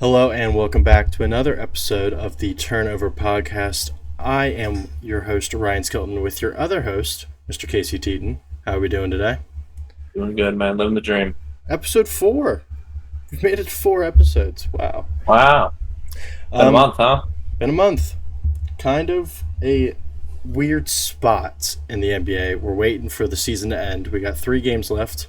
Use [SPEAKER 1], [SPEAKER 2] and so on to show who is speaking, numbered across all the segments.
[SPEAKER 1] Hello and welcome back to another episode of the Turnover Podcast. I am your host, Ryan Skelton, with your other host, Mr. Casey Teten. How are we doing today?
[SPEAKER 2] Doing good, man. Living the dream.
[SPEAKER 1] Episode 4. We've made it 4 episodes. Wow.
[SPEAKER 2] Wow. Been a month, huh?
[SPEAKER 1] Been a month. Kind of a weird spot in the NBA. We're waiting for the season to end. We got 3 games left.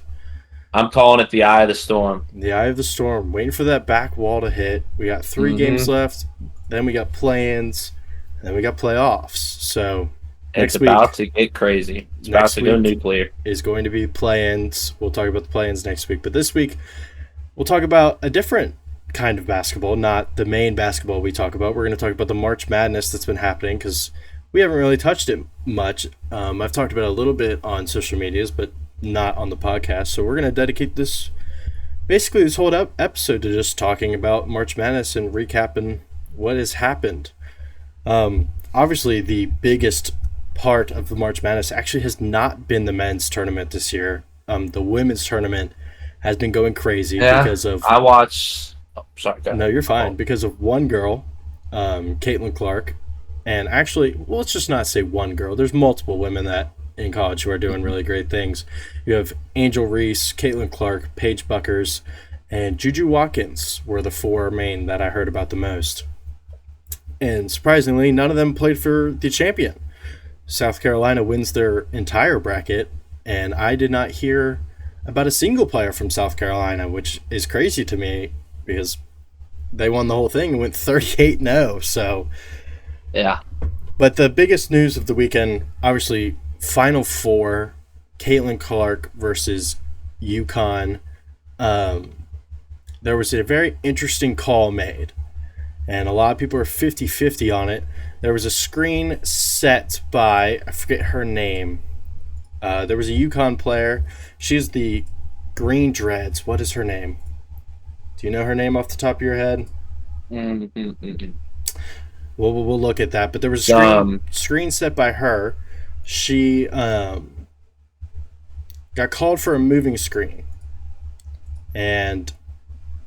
[SPEAKER 2] I'm calling it the eye of the storm.
[SPEAKER 1] The eye of the storm. Waiting for that back wall to hit. We got 3 games left. Then we got play-ins. And then we got playoffs. So
[SPEAKER 2] It's about to get crazy. It's about to go nuclear.
[SPEAKER 1] Is going to be play-ins. We'll talk about the play-ins next week. But this week, we'll talk about a different kind of basketball, not the main basketball we talk about. We're going to talk about the March Madness that's been happening because we haven't really touched it much. I've talked about it a little bit on social medias, but not on the podcast. So we're going to dedicate this whole episode to just talking about March Madness and recapping what has happened. Obviously, the biggest part of the March Madness actually has not been the men's tournament this year. The women's tournament has been going crazy because of...
[SPEAKER 2] I watched... Oh, sorry, go ahead.
[SPEAKER 1] No, you're fine. Because of one girl, Caitlin Clark, and actually, well, let's just not say one girl. There's multiple women that in college who are doing really great things. You have Angel Reese, Caitlin Clark, Paige Buckers, and Juju Watkins were the 4 main that I heard about the most. And surprisingly, none of them played for the champion. South Carolina wins their entire bracket, and I did not hear about a single player from South Carolina, which is crazy to me because they won the whole thing and went 38-0. So,
[SPEAKER 2] yeah. But
[SPEAKER 1] the biggest news of the weekend, obviously, Final Four, Caitlin Clark versus UConn. There was a very interesting call made, and a lot of people are 50-50 on it. There was a screen set by, I forget her name. There was a UConn player. She's the Green Dreads. What is her name? Do you know her name off the top of your head?
[SPEAKER 2] Mm-hmm.
[SPEAKER 1] Well, we'll look at that. But there was a screen set by her. She got called for a moving screen, and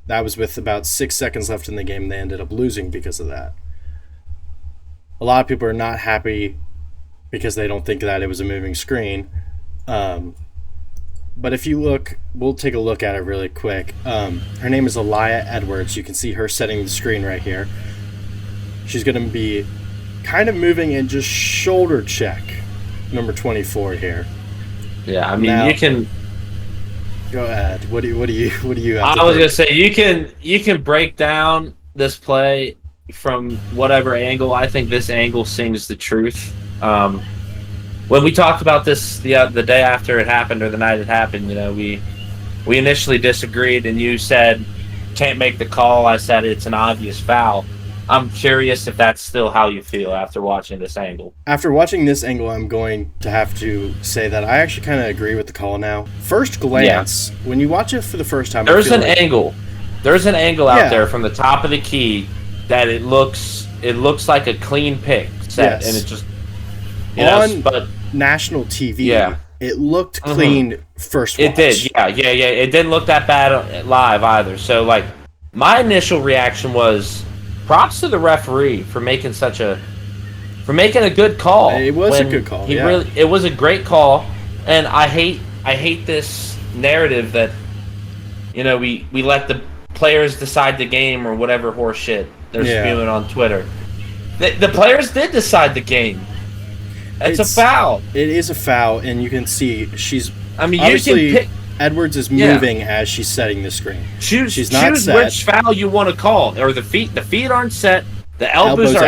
[SPEAKER 1] that was with about 6 seconds left in the game. They ended up losing because of that. A lot of people are not happy because they don't think that it was a moving screen. But if you look, we'll take a look at it really quick. Her name is Elia Edwards. You can see her setting the screen right here. She's going to be kind of moving and just shoulder check number 24 here.
[SPEAKER 2] Yeah, I mean, now, you can
[SPEAKER 1] go ahead. What do you have
[SPEAKER 2] I was gonna say you can break down this play from whatever angle. I think this angle sings the truth. When we talked about this the day after it happened or the night it happened, we initially disagreed, and you said can't make the call. I said it's an obvious foul. I'm curious if that's still how you feel after watching this angle.
[SPEAKER 1] After watching this angle, I'm going to have to say that I actually kind of agree with the call now. First glance, when you watch it for the first time...
[SPEAKER 2] There's an angle. There's an angle out there from the top of the key that it looks like a clean pick set, and it just...
[SPEAKER 1] On national TV, it looked clean first watch.
[SPEAKER 2] It did, yeah. It didn't look that bad live either. So, my initial reaction was... props to the referee for making a good call.
[SPEAKER 1] It was a good call.
[SPEAKER 2] It was a great call, and I hate this narrative that we let the players decide the game or whatever horse shit they're spewing on Twitter. The players did decide the game. It's a foul.
[SPEAKER 1] It is a foul, and you can see she's.
[SPEAKER 2] I mean, you can pick.
[SPEAKER 1] Edwards is moving as she's setting the screen.
[SPEAKER 2] She's not set. Which foul you want to call, or the feet. The feet aren't set. The elbows are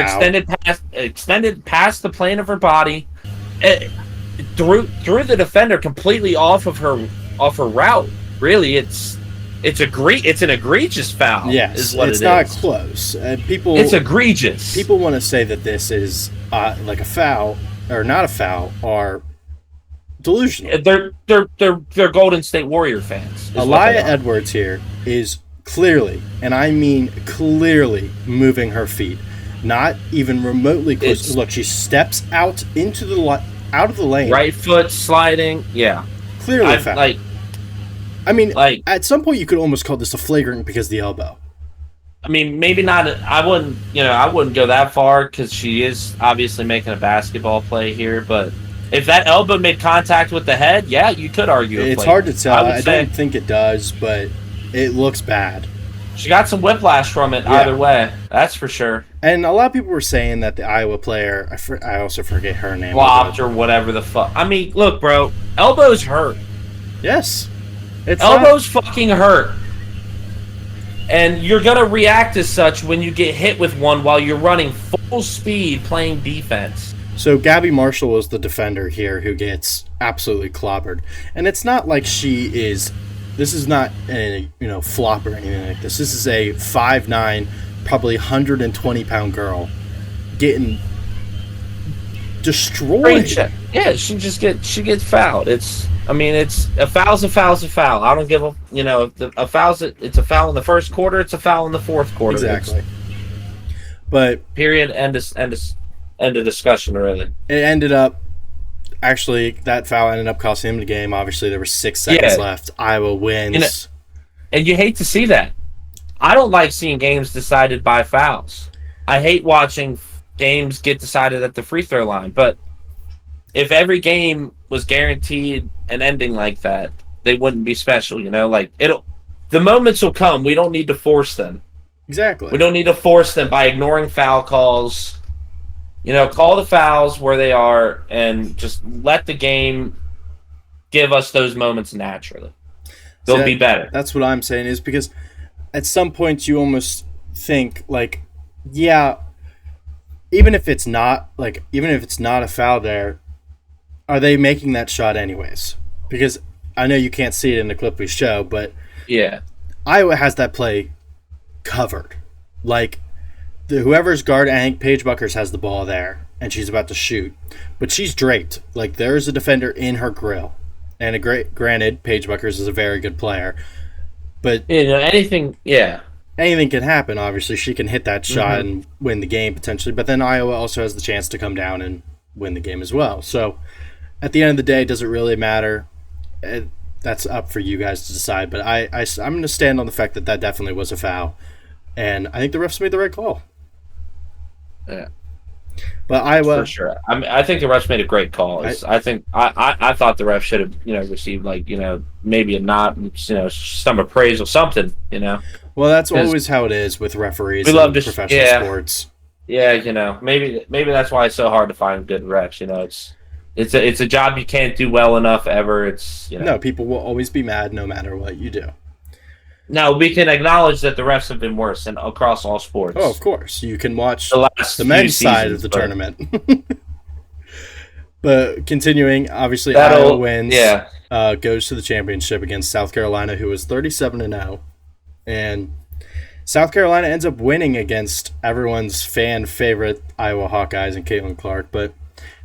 [SPEAKER 2] extended past the plane of her body, through the defender completely off her route. Really, it's an egregious foul.
[SPEAKER 1] Yes,
[SPEAKER 2] is what
[SPEAKER 1] it's not close.
[SPEAKER 2] It's egregious.
[SPEAKER 1] People want to say that this is like a foul or not a foul, or delusional.
[SPEAKER 2] They're Golden State Warrior fans.
[SPEAKER 1] Elia Edwards here is clearly, and I mean clearly, moving her feet. Not even remotely close. Look, she steps out into out of the lane.
[SPEAKER 2] Right foot sliding. Yeah.
[SPEAKER 1] Clearly a foul. I mean, at some point you could almost call this a flagrant because of the elbow.
[SPEAKER 2] I mean, maybe not. I wouldn't go that far because she is obviously making a basketball play here. But if that elbow made contact with the head, yeah, you could argue.
[SPEAKER 1] It's hard to tell. I don't think it does, but it looks bad.
[SPEAKER 2] She got some whiplash from it either way. That's for sure. And
[SPEAKER 1] a lot of people were saying that the Iowa player, I also forget her name.
[SPEAKER 2] Flopped or whatever the fuck. I mean, look, bro, elbows hurt.
[SPEAKER 1] Yes.
[SPEAKER 2] Elbows fucking hurt. And you're going to react as such when you get hit with one while you're running full speed playing defense.
[SPEAKER 1] So Gabby Marshall was the defender here who gets absolutely clobbered. And it's not like this is not a flop or anything like this. This is a 5'9", probably 120-pound girl getting destroyed.
[SPEAKER 2] Yeah, she gets fouled. It's a foul's a foul's a foul. I don't give a foul's it's a foul in the first quarter, it's a foul in the fourth quarter.
[SPEAKER 1] Exactly. But
[SPEAKER 2] period, end of discussion, really.
[SPEAKER 1] It ended up that foul ended up costing him the game. Obviously there were 6 seconds left. Iowa wins.
[SPEAKER 2] And you hate to see that. I don't like seeing games decided by fouls. I hate watching games get decided at the free throw line, but if every game was guaranteed an ending like that, they wouldn't be special, the moments will come. We don't need to force them.
[SPEAKER 1] Exactly.
[SPEAKER 2] We don't need to force them by ignoring foul calls. Call the fouls where they are and just let the game give us those moments naturally. They'll be better.
[SPEAKER 1] That's what I'm saying, is because at some points you almost think even if it's not a foul there, are they making that shot anyways? Because I know you can't see it in the clip we show, but Iowa has that play covered. Whoever's guard, I think Paige Buckers has the ball there, and she's about to shoot, but she's draped. There's a defender in her grill, and granted, Paige Buckers is a very good player, but
[SPEAKER 2] anything
[SPEAKER 1] can happen. Obviously, she can hit that shot and win the game potentially, but then Iowa also has the chance to come down and win the game as well. So at the end of the day, does it really matter? That's up for you guys to decide, but I'm going to stand on the fact that definitely was a foul, and I think the refs made the right call.
[SPEAKER 2] Yeah,
[SPEAKER 1] but Iowa,
[SPEAKER 2] for sure. I think the refs made a great call. I thought the refs should have received maybe a nod, some appraisal, something.
[SPEAKER 1] Well, that's always how it is with referees.
[SPEAKER 2] We love
[SPEAKER 1] professional sports.
[SPEAKER 2] Yeah, maybe that's why it's so hard to find good refs. It's a job you can't do well enough ever.
[SPEAKER 1] No, people will always be mad no matter what you do.
[SPEAKER 2] Now, we can acknowledge that the refs have been worse across all sports.
[SPEAKER 1] Oh, of course. You can watch the men's side of the tournament. But continuing, obviously, Iowa wins. Goes to the championship against South Carolina, who was 37-0. And South Carolina ends up winning against everyone's fan favorite Iowa Hawkeyes and Caitlin Clark. But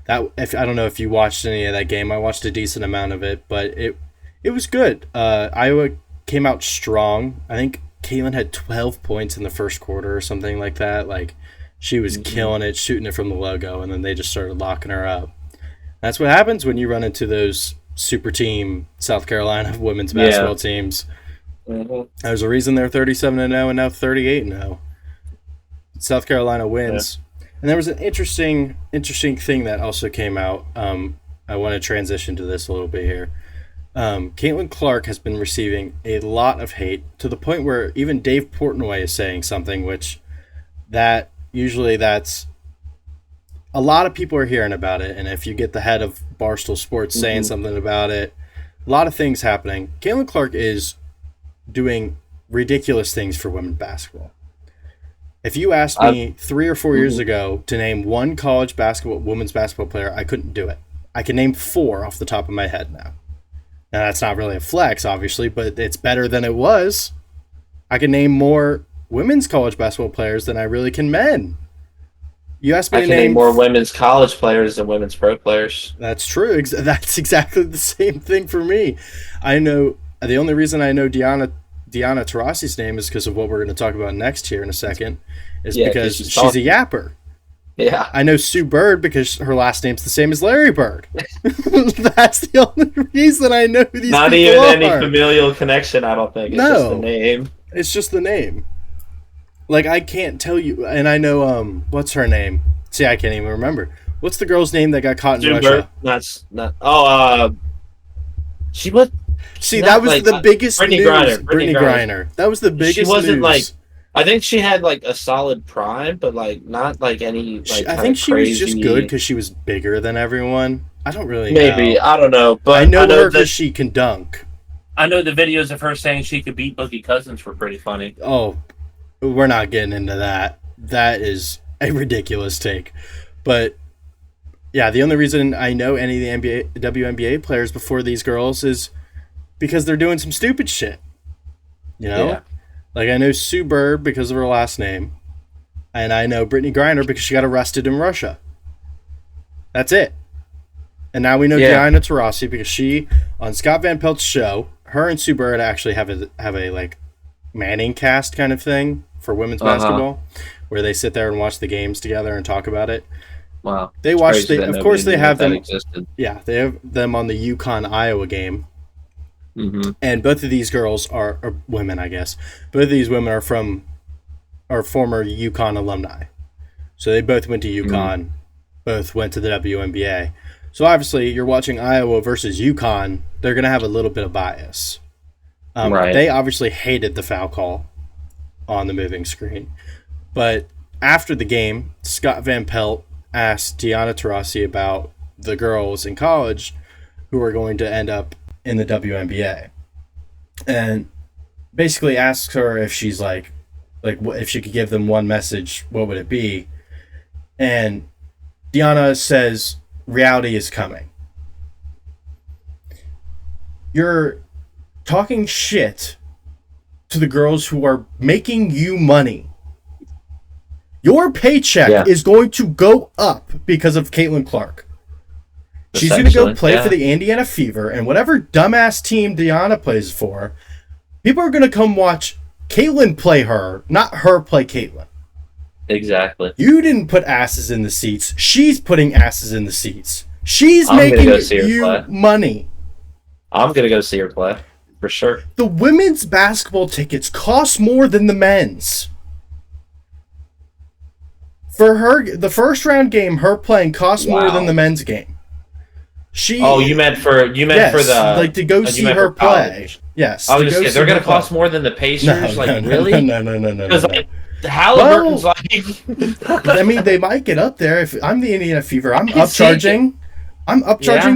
[SPEAKER 1] I don't know if you watched any of that game. I watched a decent amount of it, but it was good. Iowa came out strong. I think Caitlin had 12 points in the first quarter or something like that. She was killing it, shooting it from the logo, and then they just started locking her up. That's what happens when you run into those super team South Carolina women's basketball teams. There's a reason they're 37-0 and now 38-0. South Carolina wins. And there was an interesting thing that also came out. I want to transition to this a little bit here. Caitlin Clark has been receiving a lot of hate to the point where even Dave Portnoy is saying something, which that's a lot of people are hearing about it. And if you get the head of Barstool Sports saying something about it, a lot of things happening. Caitlin Clark is doing ridiculous things for women's basketball. If you asked me 3 or 4 years ago to name one college women's basketball player, I couldn't do it. I can name 4 off the top of my head now. Now, that's not really a flex, obviously, but it's better than it was. I can name more women's college basketball players than I really can men. You asked me to name
[SPEAKER 2] more women's college players than women's pro players.
[SPEAKER 1] That's true. That's exactly the same thing for me. I know the only reason I know Diana Taurasi's name is because of what we're going to talk about next here in a second, is because she's a yapper.
[SPEAKER 2] Yeah.
[SPEAKER 1] I know Sue Bird because her last name's the same as Larry Bird. That's the only reason I know who these people are.
[SPEAKER 2] Not even any familial connection, I don't think. It's just the name.
[SPEAKER 1] It's just the name. Like, I can't tell you, and I know, what's her name? See, I can't even remember. What's the girl's name that got caught in Russia?
[SPEAKER 2] That's not. Oh, she was.
[SPEAKER 1] See, that was
[SPEAKER 2] like,
[SPEAKER 1] the biggest
[SPEAKER 2] Brittany
[SPEAKER 1] news.
[SPEAKER 2] Griner.
[SPEAKER 1] Brittany Griner. That was the biggest
[SPEAKER 2] She wasn't
[SPEAKER 1] news.
[SPEAKER 2] like. I think she had like a solid prime, but like not like any. Like,
[SPEAKER 1] I think she was just good because she was bigger than everyone. I don't really know.
[SPEAKER 2] Maybe I don't know, but
[SPEAKER 1] I know her because she can dunk.
[SPEAKER 3] I know the videos of her saying she could beat Boogie Cousins were pretty funny.
[SPEAKER 1] Oh, we're not getting into that. That is a ridiculous take. But yeah, the only reason I know any of the WNBA players before these girls is because they're doing some stupid shit. You know?
[SPEAKER 2] Yeah.
[SPEAKER 1] Like, I know Sue Bird because of her last name. And I know Brittany Griner because she got arrested in Russia. That's it. And now we know Diana Taurasi because she, on Scott Van Pelt's show, her and Sue Bird actually have a like Manning cast kind of thing for women's basketball, where they sit there and watch the games together and talk about it.
[SPEAKER 2] Wow.
[SPEAKER 1] They watch of course they have them.
[SPEAKER 2] Existed.
[SPEAKER 1] Yeah, they have them on the UConn Iowa game.
[SPEAKER 2] Mm-hmm.
[SPEAKER 1] And both of these girls are women, I guess. Both of these women are former UConn alumni. So they both went to UConn, both went to the WNBA. So obviously, you're watching Iowa versus UConn. They're going to have a little bit of bias.
[SPEAKER 2] Right.
[SPEAKER 1] They obviously hated the foul call on the moving screen. But after the game, Scott Van Pelt asked Diana Taurasi about the girls in college who are going to end up in the WNBA. And basically asks her if she's like if she could give them one message, what would it be? And Diana says, reality is coming. You're talking shit to the girls who are making you money. Your paycheck is going to go up because of Caitlin Clark. She's going to go play for the Indiana Fever, and whatever dumbass team Diana plays for, people are going to come watch Caitlin play her, not her play Caitlin.
[SPEAKER 2] Exactly.
[SPEAKER 1] You didn't put asses in the seats. She's putting asses in the seats. She's making you money.
[SPEAKER 2] I'm going to go see her play, for sure.
[SPEAKER 1] The women's basketball tickets cost more than the men's. For her, the first round game, her playing cost more than the men's game.
[SPEAKER 2] You meant for the
[SPEAKER 1] like to go see her play. Yes,
[SPEAKER 2] I was just kidding. They're going to cost more than the Pacers. Really?
[SPEAKER 1] No.
[SPEAKER 2] Because Halliburton's
[SPEAKER 1] I mean, they might get up there. If I'm the Indiana Fever, I'm upcharging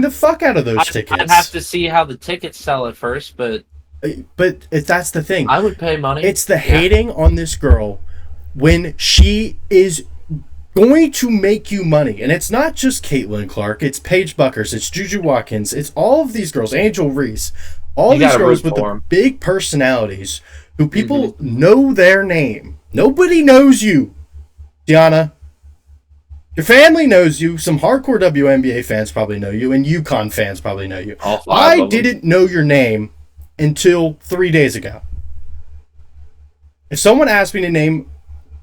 [SPEAKER 1] the fuck out of those tickets.
[SPEAKER 3] I'd have to see how the tickets sell at first, but
[SPEAKER 1] that's the thing.
[SPEAKER 3] I would pay money.
[SPEAKER 1] It's the hating on this girl when she is going to make you money. And it's not just Caitlin Clark, it's Paige Buckers, it's Juju Watkins, it's all of these girls, Angel Reese, all these girls with the big personalities who people know their name. Nobody knows you, Diana. Your family knows you. Some hardcore WNBA fans probably know you, and UConn fans probably know you. I didn't know your name until 3 days ago. If someone asked me to name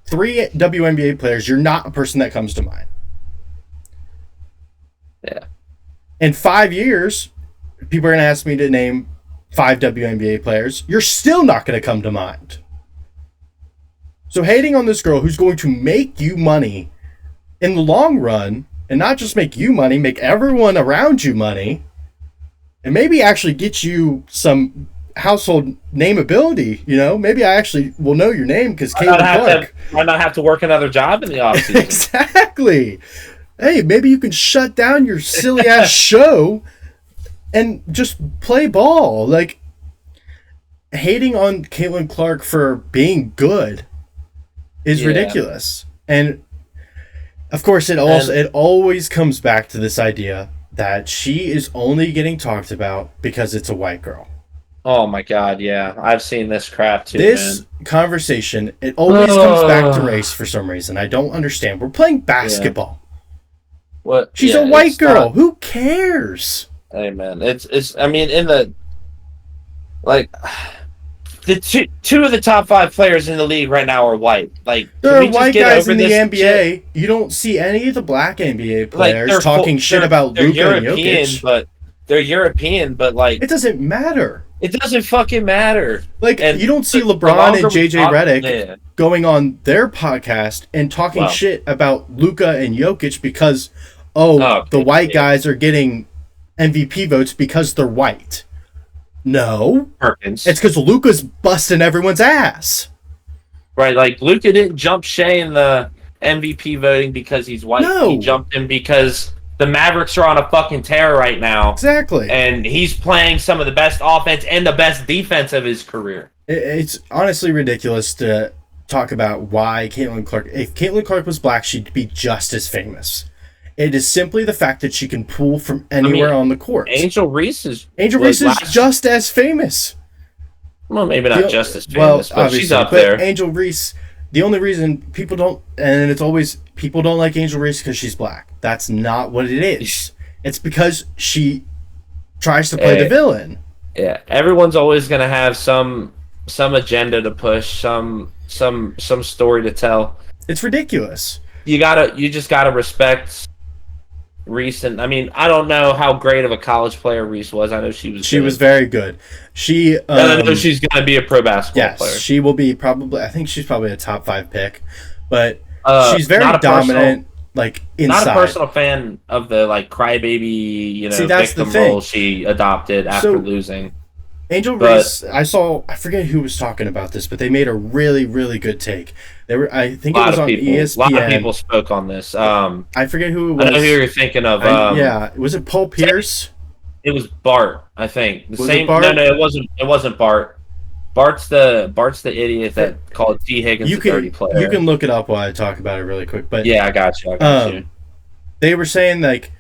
[SPEAKER 1] 3 WNBA players, you're not a person that comes to mind.
[SPEAKER 2] Yeah.
[SPEAKER 1] In 5 years, people are going to ask me to name 5 WNBA players. You're still not going to come to mind. So hating on this girl who's going to make you money in the long run, and not just make you money, make everyone around you money, and maybe actually get you some household nameability, you know? Maybe I actually will know your name because Caitlin Clark.
[SPEAKER 2] Why not have to work another job in the offseason?
[SPEAKER 1] Exactly. Hey, maybe you can shut down your silly ass show and just play ball. Like, hating on Caitlin Clark for being good is ridiculous. And of course, it always comes back to this idea that she is only getting talked about because it's a white girl.
[SPEAKER 2] Oh my God, yeah. I've seen this crap too,
[SPEAKER 1] This conversation, it always comes back to race for some reason. I don't understand. We're playing basketball.
[SPEAKER 2] What?
[SPEAKER 1] She's a white girl. Who cares?
[SPEAKER 2] Hey, man. It's I mean, in the... Like... The two of the top 5 players in the league right now are white. Like,
[SPEAKER 1] there are white guys in the NBA. Shit? You don't see any of the black NBA players talking shit about Luka and Jokic.
[SPEAKER 2] But they're European, but like
[SPEAKER 1] it doesn't matter.
[SPEAKER 2] It doesn't fucking matter.
[SPEAKER 1] Like,
[SPEAKER 2] And
[SPEAKER 1] you don't see
[SPEAKER 2] the
[SPEAKER 1] LeBron
[SPEAKER 2] longer
[SPEAKER 1] and
[SPEAKER 2] we
[SPEAKER 1] JJ
[SPEAKER 2] talk-
[SPEAKER 1] Redick
[SPEAKER 2] yeah.
[SPEAKER 1] going on their podcast and talking
[SPEAKER 2] Wow.
[SPEAKER 1] shit about Luka and Jokic because, the white guys are getting MVP votes because they're white. No.
[SPEAKER 2] Perkins.
[SPEAKER 1] It's because Luka's busting everyone's ass.
[SPEAKER 2] Right, like Luka didn't jump Shea in the MVP voting because he's white.
[SPEAKER 1] No.
[SPEAKER 2] He jumped him because the Mavericks are on a fucking tear right now.
[SPEAKER 1] Exactly.
[SPEAKER 2] And he's playing some of the best offense and the best defense of his career.
[SPEAKER 1] It's honestly ridiculous to talk about why Caitlin Clark... If Caitlin Clark was black, she'd be just as famous. It is simply the fact that she can pull from anywhere on the court.
[SPEAKER 2] Angel Reese is
[SPEAKER 1] just as famous.
[SPEAKER 2] Well, maybe not just as famous, but she's up
[SPEAKER 1] but
[SPEAKER 2] there.
[SPEAKER 1] Angel Reese, the only reason people don't... And it's always... People don't like Angel Reese because she's black. That's not what it is. It's because she tries to play the villain.
[SPEAKER 2] Yeah, everyone's always going to have some agenda to push, some story to tell.
[SPEAKER 1] It's ridiculous.
[SPEAKER 2] You just gotta respect Reese. And I mean, I don't know how great of a college player Reese was. I know she was.
[SPEAKER 1] She was very good. She.
[SPEAKER 2] I know she's gonna be a pro basketball player.
[SPEAKER 1] Yes, she will be probably. I think she's probably a top 5 pick, but she's very
[SPEAKER 2] not a
[SPEAKER 1] dominant. Like inside.
[SPEAKER 2] Not a personal fan of the like crybaby,
[SPEAKER 1] See, that's
[SPEAKER 2] victim
[SPEAKER 1] the thing.
[SPEAKER 2] role she adopted after losing.
[SPEAKER 1] Angel Reese, I forget who was talking about this, but they made a really, really good take. I think it was on ESPN.
[SPEAKER 2] A lot of people spoke on this.
[SPEAKER 1] I forget who it was.
[SPEAKER 2] I know who you're thinking of.
[SPEAKER 1] Was it Paul Pierce?
[SPEAKER 2] It was Bart, I think.
[SPEAKER 1] Was it Bart?
[SPEAKER 2] No, it wasn't Bart. Bart's the idiot that called T. Higgins a dirty player.
[SPEAKER 1] You can look it up while I talk about it really quick. But
[SPEAKER 2] yeah, I got you.
[SPEAKER 1] They were saying like,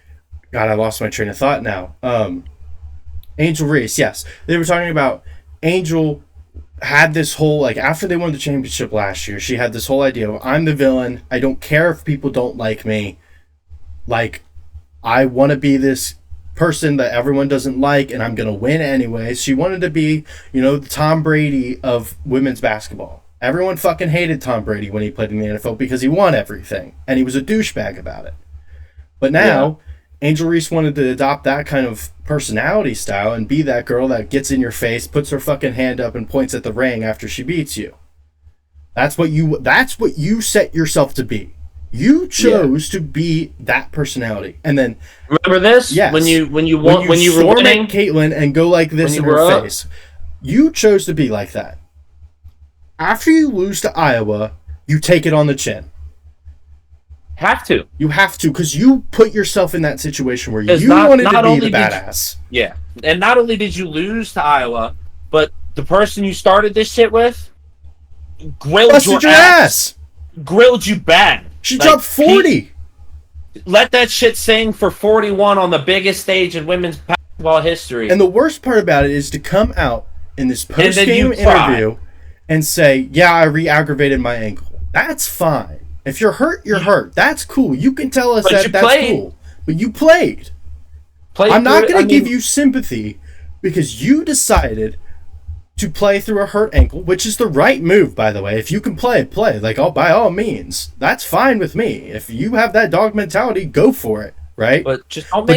[SPEAKER 1] God, I lost my train of thought now. Angel Reese, yes. They were talking about Angel had this whole, like, after they won the championship last year, she had this whole idea of, I'm the villain. I don't care if people don't like me. Like, I want to be this person that everyone doesn't like, and I'm going to win anyway. She wanted to be, the Tom Brady of women's basketball. Everyone fucking hated Tom Brady when he played in the NFL because he won everything, and he was a douchebag about it. But now... Yeah. Angel Reese wanted to adopt that kind of personality style and be that girl that gets in your face, puts her fucking hand up, and points at the ring after she beats you. That's what you set yourself to be. You chose to be that personality. And then
[SPEAKER 2] remember this? Yes. When you were winning
[SPEAKER 1] Caitlin and go like this in her face. You chose to be like that. After you lose to Iowa, you take it on the chin. You have to, because you put yourself in that situation where you wanted to be the badass.
[SPEAKER 2] Yeah, and not only did you lose to Iowa, but the person you started this shit with grilled your ass. Grilled you bad.
[SPEAKER 1] She dropped 40.
[SPEAKER 2] Let that shit sing for 41 on the biggest stage in women's basketball history.
[SPEAKER 1] And the worst part about it is to come out in this post-game interview and say, yeah, I re-aggravated my ankle. That's fine. If you're hurt, you're hurt. That's cool. You can tell us that's cool. But you played. I'm not going to give you sympathy because you decided to play through a hurt ankle, which is the right move, by the way. If you can play. Like, by all means. That's fine with me. If you have that dog mentality, go for it, right?
[SPEAKER 2] But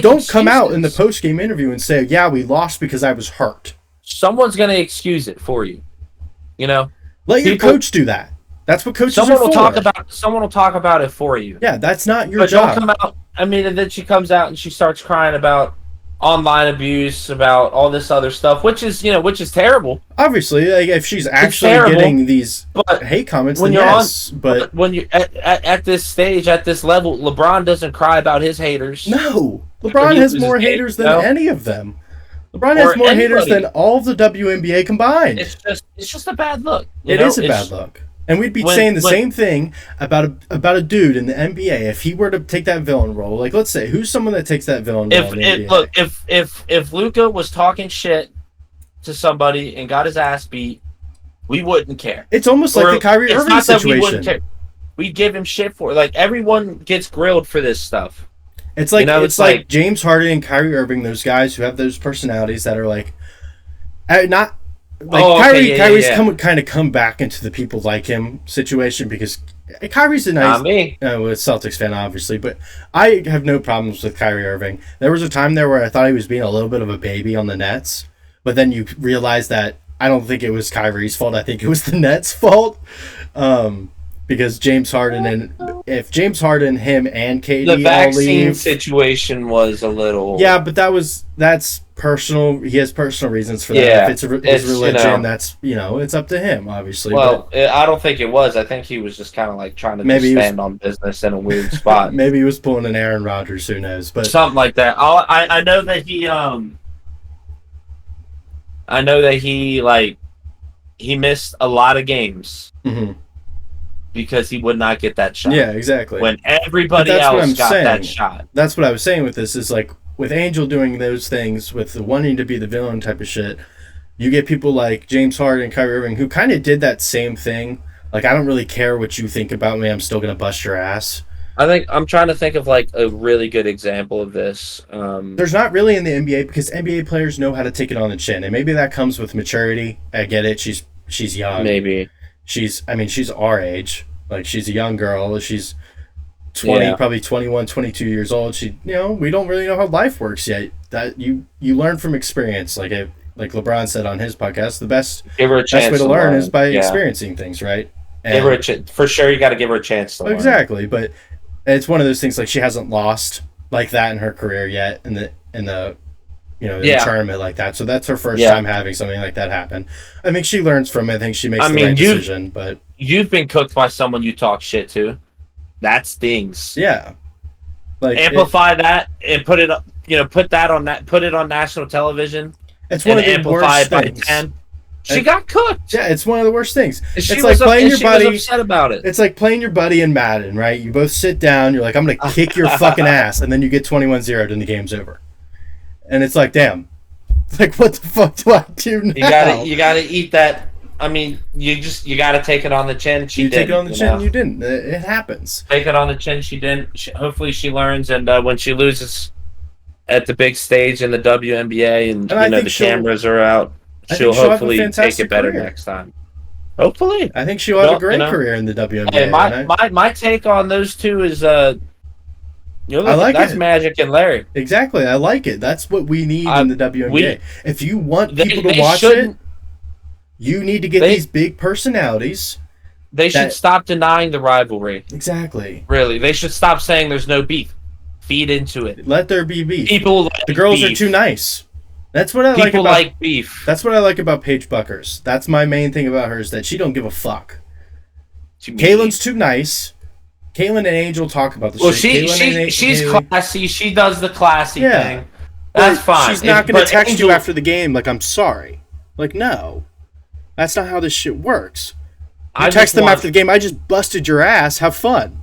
[SPEAKER 1] don't come out in the post-game interview and say, yeah, we lost because I was hurt.
[SPEAKER 2] Someone's going to excuse it for you.
[SPEAKER 1] Let your coach do that. That's what coaches
[SPEAKER 2] someone
[SPEAKER 1] are
[SPEAKER 2] will
[SPEAKER 1] for.
[SPEAKER 2] Someone will talk about it for you.
[SPEAKER 1] Yeah, that's not your job.
[SPEAKER 2] Don't come out. I mean, and then she comes out and she starts crying about online abuse, about all this other stuff, which is terrible.
[SPEAKER 1] Obviously, like, if she's actually getting these hate comments, then yes. But
[SPEAKER 2] when you're at this stage, at this level, LeBron doesn't cry about his haters.
[SPEAKER 1] No, LeBron has more haters than any of them. LeBron has more haters than all of the WNBA combined.
[SPEAKER 2] It's just a bad look.
[SPEAKER 1] It is a bad look. And we'd be saying the same thing about a dude in the NBA if he were to take that villain role. Like, let's say, who's someone that takes that villain role in the NBA?
[SPEAKER 2] Look, if Luka was talking shit to somebody and got his ass beat, we wouldn't care.
[SPEAKER 1] It's almost like the Kyrie Irving situation.
[SPEAKER 2] We'd give him shit for it. Like, everyone gets grilled for this stuff.
[SPEAKER 1] It's like it's like James Harden and Kyrie Irving, those guys who have those personalities that are like not. Kyrie's come back into the people like him situation because Kyrie's a nice Celtics fan, obviously, but I have no problems with Kyrie Irving. There was a time there where I thought he was being a little bit of a baby on the Nets, but then you realize that I don't think it was Kyrie's fault. I think it was the Nets' fault. Because James Harden if James Harden, him, and KD
[SPEAKER 2] The vaccine
[SPEAKER 1] all leave,
[SPEAKER 2] situation was a little.
[SPEAKER 1] yeah, but that's personal. He has personal reasons for that.
[SPEAKER 2] Yeah,
[SPEAKER 1] If it's his religion,
[SPEAKER 2] you know,
[SPEAKER 1] that's it's up to him, obviously.
[SPEAKER 2] Well, I don't think it was. I think he was just kind of like trying to
[SPEAKER 1] Maybe
[SPEAKER 2] just stand on business in a weird spot.
[SPEAKER 1] Maybe he was pulling an Aaron Rodgers. Who knows? But
[SPEAKER 2] Something like that. I know that he missed a lot of games because he would not get that shot.
[SPEAKER 1] Yeah, exactly.
[SPEAKER 2] When everybody else got that shot.
[SPEAKER 1] That's what I was saying with this is like with Angel doing those things with the wanting to be the villain type of shit. You get people like James Harden and Kyrie Irving who kind of did that same thing. Like, I don't really care what you think about me. I'm still gonna bust your ass. I'm trying to think of like a really good example of this. There's not really in the NBA because NBA players know how to take it on the chin, and maybe that comes with maturity. I get it. She's young.
[SPEAKER 2] Maybe
[SPEAKER 1] she's our age. Like, she's a young girl. She's 20, probably 21, 22 years old. We don't really know how life works yet. That you learn from experience. Like LeBron said on his podcast, the best way to learn is by experiencing things, right? And
[SPEAKER 2] for sure, you got to give her a chance to learn.
[SPEAKER 1] Exactly, but it's one of those things like she hasn't lost like that in her career yet in the tournament like that. So that's her first time having something like that happen. I think she learns from it. I think she makes the right decision. But
[SPEAKER 2] you've been cooked by someone you talk shit to. That stings.
[SPEAKER 1] Yeah. Like,
[SPEAKER 2] amplify that and put it on national television.
[SPEAKER 1] It's one of the worst
[SPEAKER 2] by
[SPEAKER 1] things.
[SPEAKER 2] 10. She got cooked.
[SPEAKER 1] Yeah, it's one of the worst things.
[SPEAKER 2] She was upset about it.
[SPEAKER 1] It's like playing your buddy in Madden, right? You both sit down. You're like, I'm going to kick your fucking ass. And then you get 21-0 and the game's over. And it's like, damn. It's like, what the fuck do I do now?
[SPEAKER 2] You gotta eat that. I mean, you gotta take it on the chin.
[SPEAKER 1] You take it on the chin. You didn't. It happens.
[SPEAKER 2] Take it on the chin. She didn't. Hopefully, she learns. And when she loses at the big stage in the WNBA, and the cameras are out, she'll hopefully take it better next time. Hopefully,
[SPEAKER 1] I think she'll have a great career in the WNBA.
[SPEAKER 2] Hey, my take on those two is that's Magic and Larry.
[SPEAKER 1] Exactly, I like it. That's what we need in the WNBA. If you want people to watch it, you need to get these big personalities.
[SPEAKER 2] They should stop denying the rivalry.
[SPEAKER 1] Exactly.
[SPEAKER 2] Really, they should stop saying there's no beef. Feed into it.
[SPEAKER 1] Let there be beef.
[SPEAKER 2] People like
[SPEAKER 1] the girls
[SPEAKER 2] beef.
[SPEAKER 1] Are too nice. That's what I like about.
[SPEAKER 2] People like beef.
[SPEAKER 1] That's what I like about Paige Buckers. That's my main thing about her is that she don't give a fuck. Kaylin's too nice. Kaylin and Angel talk about the shit.
[SPEAKER 2] She's classy. She does the classy thing. That's fine.
[SPEAKER 1] She's not going to text you after the game like, I'm sorry. Like, no. That's not how this shit works. You text them after the game, I just busted your ass. Have fun.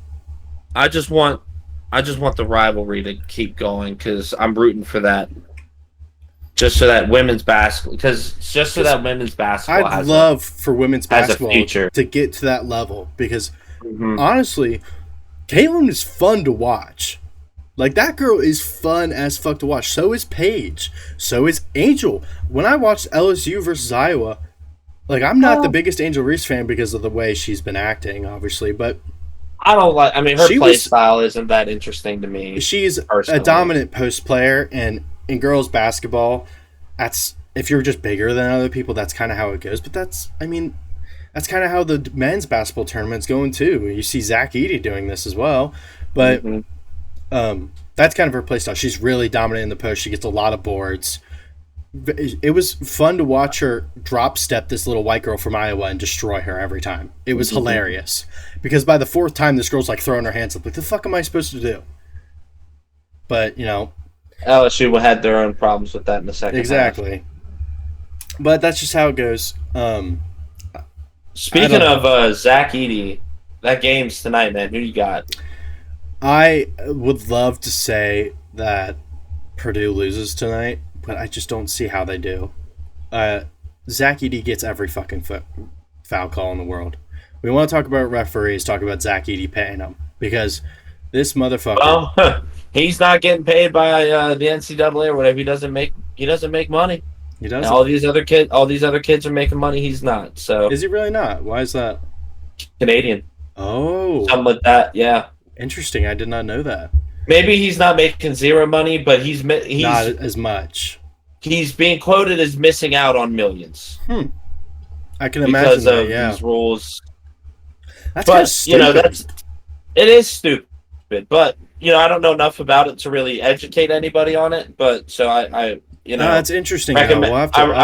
[SPEAKER 2] I just want the rivalry to keep going because I'm rooting for that. Just so that women's basketball,
[SPEAKER 1] I'd love for women's basketball
[SPEAKER 2] future.
[SPEAKER 1] To get to that level because honestly, Kaylin is fun to watch. Like, that girl is fun as fuck to watch. So is Paige. So is Angel. When I watched LSU versus Iowa, like, I'm not the biggest Angel Reese fan because of the way she's been acting, obviously, but
[SPEAKER 2] I don't like. I mean, her play style isn't that interesting to me.
[SPEAKER 1] She's a dominant post player, and in girls basketball, if you're just bigger than other people, that's kind of how it goes. But that's kind of how the men's basketball tournament's going too. You see Zach Edey doing this as well, but that's kind of her play style. She's really dominant in the post. She gets a lot of boards. It was fun to watch her drop step this little white girl from Iowa and destroy her every time. It was hilarious because by the fourth time, this girl's like throwing her hands up, like, the fuck am I supposed to do? But
[SPEAKER 2] LSU had their own problems with that in the second
[SPEAKER 1] exactly.
[SPEAKER 2] half.
[SPEAKER 1] But that's just how it goes.
[SPEAKER 2] Speaking of Zach Edey, that game's tonight, man. Who you got?
[SPEAKER 1] I would love to say that Purdue loses tonight, but I just don't see how they do. Zach Edey gets every fucking foul call in the world. We want to talk about referees, talk about Zach Edey paying them, because this motherfucker...
[SPEAKER 2] Well, he's not getting paid by the NCAA or whatever. He doesn't make money.
[SPEAKER 1] He doesn't.
[SPEAKER 2] And all these other kids are making money. He's not. So
[SPEAKER 1] is he really not? Why is that?
[SPEAKER 2] Canadian.
[SPEAKER 1] Oh,
[SPEAKER 2] something like that. Yeah.
[SPEAKER 1] Interesting. I did not know that.
[SPEAKER 2] Maybe he's not making zero money, but he's
[SPEAKER 1] not as much.
[SPEAKER 2] he's being quoted as missing out on millions.
[SPEAKER 1] I can imagine
[SPEAKER 2] because of
[SPEAKER 1] that,
[SPEAKER 2] these rules.
[SPEAKER 1] That's kind of stupid.
[SPEAKER 2] It is stupid. But I don't know enough about it to really educate anybody on it. But so I
[SPEAKER 1] No, that's interesting.
[SPEAKER 2] I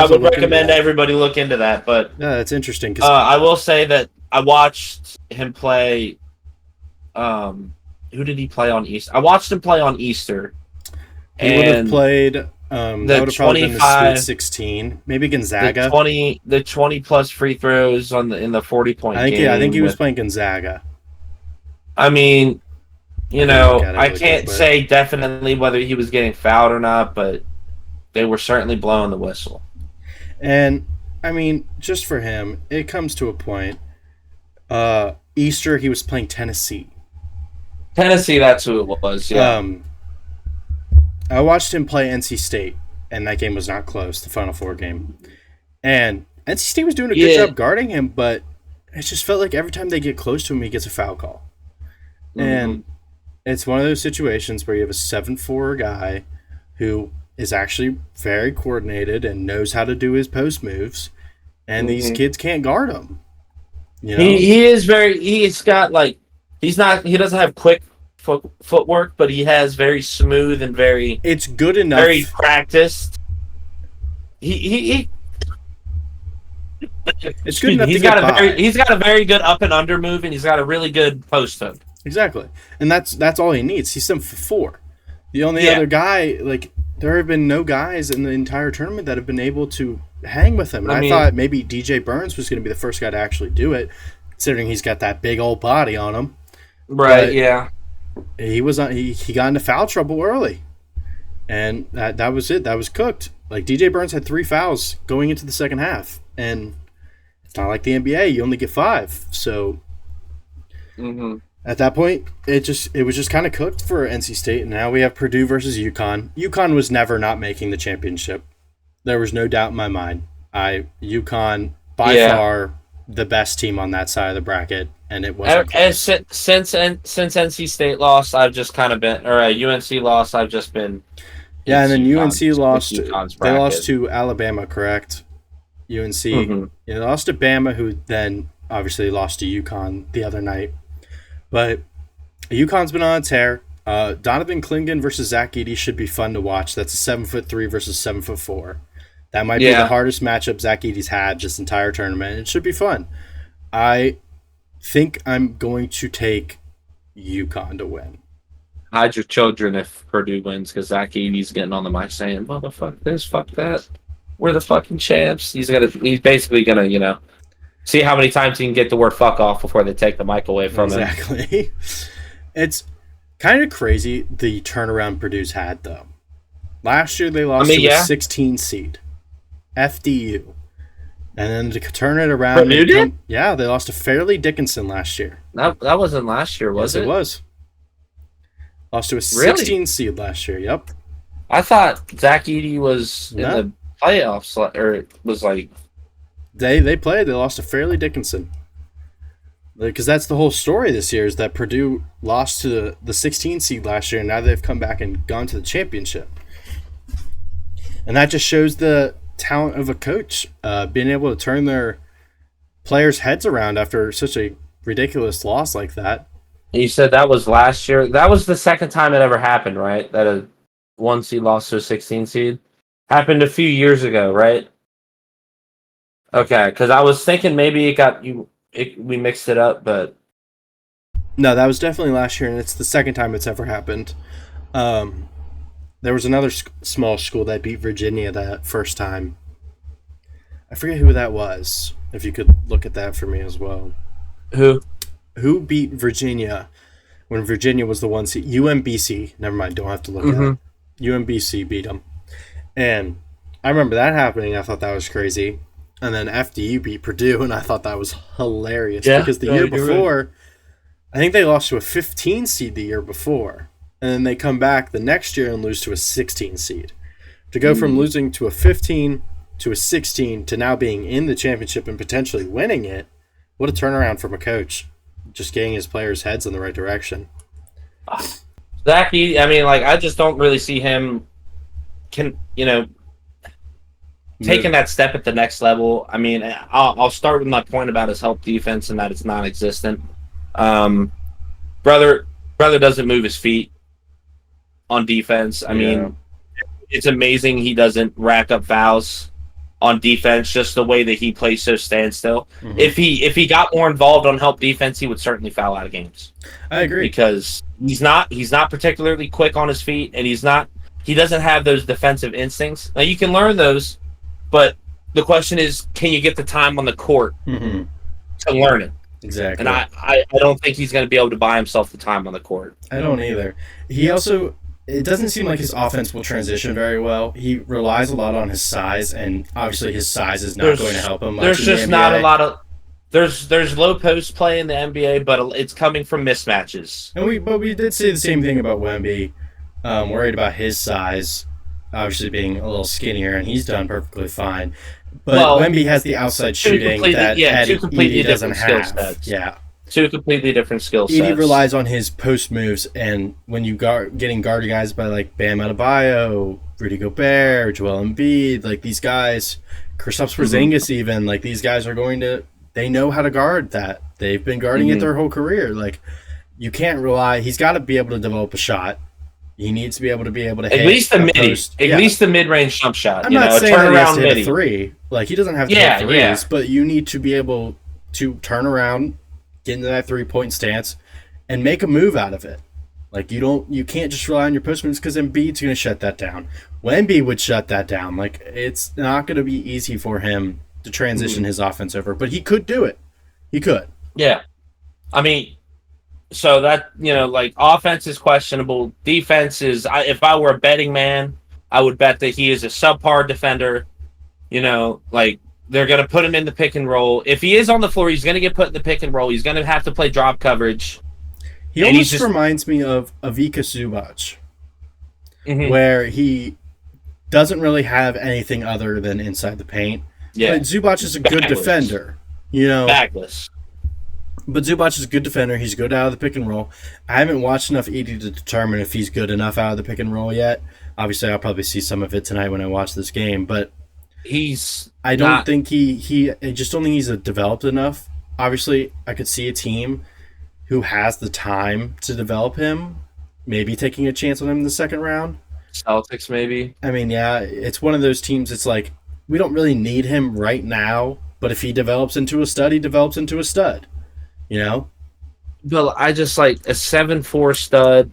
[SPEAKER 2] would recommend everybody look into that. But
[SPEAKER 1] yeah, that's interesting.
[SPEAKER 2] I will say that I watched him play. Who did he play on Easter? I watched him play on Easter.
[SPEAKER 1] He would have played. That would have probably been the Sweet 16, maybe Gonzaga.
[SPEAKER 2] The 20 plus free throws in the 40-point game.
[SPEAKER 1] I think he was playing Gonzaga.
[SPEAKER 2] I mean, I can't say definitely whether he was getting fouled or not, but they were certainly blowing the whistle.
[SPEAKER 1] And I mean, just for him, it comes to a point. Easter, he was playing Tennessee.
[SPEAKER 2] Tennessee, that's who it was. Yeah.
[SPEAKER 1] I watched him play NC State, and that game was not close, the Final Four game. And NC State was doing a good job guarding him, but it just felt like every time they get close to him, he gets a foul call. Mm-hmm. And it's one of those situations where you have a 7'4" guy who is actually very coordinated and knows how to do his post moves, and these kids can't guard him.
[SPEAKER 2] He doesn't have quick footwork, but he has very smooth and
[SPEAKER 1] it's good enough,
[SPEAKER 2] very practiced. It's
[SPEAKER 1] good enough. He's
[SPEAKER 2] got a very good up and under move, and he's got a really good post hook.
[SPEAKER 1] Exactly, and that's all he needs. He's 7'4". The only other guy, there have been no guys in the entire tournament that have been able to hang with him. And I thought maybe DJ Burns was going to be the first guy to actually do it, considering he's got that big old body on him.
[SPEAKER 2] Right. But yeah.
[SPEAKER 1] He got into foul trouble early, and that was it. That was cooked. DJ Burns had 3 fouls going into the second half, and it's not like the NBA. You only get 5. So at that point, it was just kind of cooked for NC State. And now we have Purdue versus UConn. UConn was never not making the championship. There was no doubt in my mind. UConn by far the best team on that side of the bracket. And it wasn't.
[SPEAKER 2] And since NC State lost, I've just kind of been, or UNC lost, I've just been.
[SPEAKER 1] Yeah, and then UNC lost. They lost to Alabama, correct? UNC. They lost to Bama, who then obviously lost to UConn the other night. But UConn's been on a tear. Donovan Clingan versus Zach Edey should be fun to watch. That's a 7'3" versus 7'4". That might be the hardest matchup Zach Edey's had this entire tournament. It should be fun. I think I'm going to take UConn to win.
[SPEAKER 2] Hide your children if Purdue wins, because Zach Edey's getting on the mic saying, "Motherfuck this, fuck that. We're the fucking champs." He's basically gonna, see how many times he can get the word "fuck" off before they take the mic away from him.
[SPEAKER 1] Exactly. It's kind of crazy the turnaround Purdue's had, though. Last year they lost to a 16 seed, FDU. And then to turn it around,
[SPEAKER 2] Purdue did?
[SPEAKER 1] Yeah, they lost to Fairleigh Dickinson last year.
[SPEAKER 2] That wasn't last year, was it?
[SPEAKER 1] Yes, it was. Lost to a 16 seed last year. Yep.
[SPEAKER 2] I thought Zach Edey was in the playoffs, or it was like
[SPEAKER 1] they played. They lost to Fairleigh Dickinson. Because that's the whole story this year, is that Purdue lost to the 16 seed last year, and now they've come back and gone to the championship. And that just shows the talent of a coach, being able to turn their players' heads around after such a ridiculous loss like that.
[SPEAKER 2] You said that was last year. That was the second time it ever happened, right? That a 1 seed lost to a 16 seed happened a few years ago, right? Okay, because I was thinking maybe we mixed it up, but
[SPEAKER 1] no, that was definitely last year, and it's the second time it's ever happened. There was another small school that beat Virginia that first time. I forget who that was. If you could look at that for me as well. Who beat Virginia when Virginia was the 1 seed? UMBC. Never mind. Don't have to look at it. UMBC beat them. And I remember that happening. I thought that was crazy. And then FDU beat Purdue, and I thought that was hilarious. Yeah, because the year before, I think they lost to a 15 seed the year before. And then they come back the next year and lose to a 16 seed. To go from losing to a 15 to a 16 to now being in the championship and potentially winning it, what a turnaround from a coach. Just getting his players' heads in the right direction.
[SPEAKER 2] Zach Edey, I just don't really see him taking that step at the next level. I mean, I'll start with my point about his help defense and that it's non-existent. Brother doesn't move his feet on defense. I mean, it's amazing he doesn't rack up fouls on defense, just the way that he plays so standstill. Mm-hmm. If he got more involved on help defense, he would certainly foul out of games.
[SPEAKER 1] I agree.
[SPEAKER 2] Because he's not particularly quick on his feet, and he doesn't have those defensive instincts. Now you can learn those, but the question is, can you get the time on the court to learn it?
[SPEAKER 1] Exactly.
[SPEAKER 2] And I don't think he's going to be able to buy himself the time on the court.
[SPEAKER 1] I don't either. It doesn't seem like his offense will transition very well. He relies a lot on his size, and obviously his size is not going to help him much.
[SPEAKER 2] There's just not a lot of there's low post play in the NBA, but it's coming from mismatches.
[SPEAKER 1] And we did say the same thing about Wemby. Worried about his size, obviously being a little skinnier, and he's done perfectly fine. But Wemby has the outside shooting that Edey doesn't have. Yeah.
[SPEAKER 2] Two completely different skill sets.
[SPEAKER 1] Edey relies on his post moves, and when you getting guarded guys by like Bam Adebayo, Rudy Gobert, Joel Embiid, like these guys, Kristaps Porzingis even, like these guys they know how to guard that. They've been guarding it their whole career. Like you can't rely. He's got to be able to develop a shot. He needs to be able to hit
[SPEAKER 2] at least the mid-range jump shot.
[SPEAKER 1] I'm not saying that he has to hit a three. Like he doesn't have to hit threes, but you need to be able to turn around, get into that 3-point stance, and make a move out of it. Like you can't just rely on your post moves because Embiid's going to shut that down. Wemby would shut that down. Like it's not going to be easy for him to transition his offense over, but he could do it. He could.
[SPEAKER 2] Yeah, I mean. So that, like offense is questionable. Defense is, if I were a betting man, I would bet that he is a subpar defender. Like they're going to put him in the pick and roll. If he is on the floor, he's going to get put in the pick and roll. He's going to have to play drop coverage.
[SPEAKER 1] He almost reminds me of Ivica Zubac, where he doesn't really have anything other than inside the paint. Yeah, but Zubac is a good defender.
[SPEAKER 2] Backless.
[SPEAKER 1] But Zubac is a good defender. He's good out of the pick and roll. I haven't watched enough Edey to determine if he's good enough out of the pick and roll yet. Obviously, I'll probably see some of it tonight when I watch this game. But I don't think I just don't think he's developed enough. Obviously, I could see a team who has the time to develop him, maybe taking a chance on him in the second round.
[SPEAKER 2] Celtics, maybe.
[SPEAKER 1] I mean, yeah, it's one of those teams. It's like we don't really need him right now, but if he develops into a stud, he develops into a stud.
[SPEAKER 2] But I just like a 7'4" stud.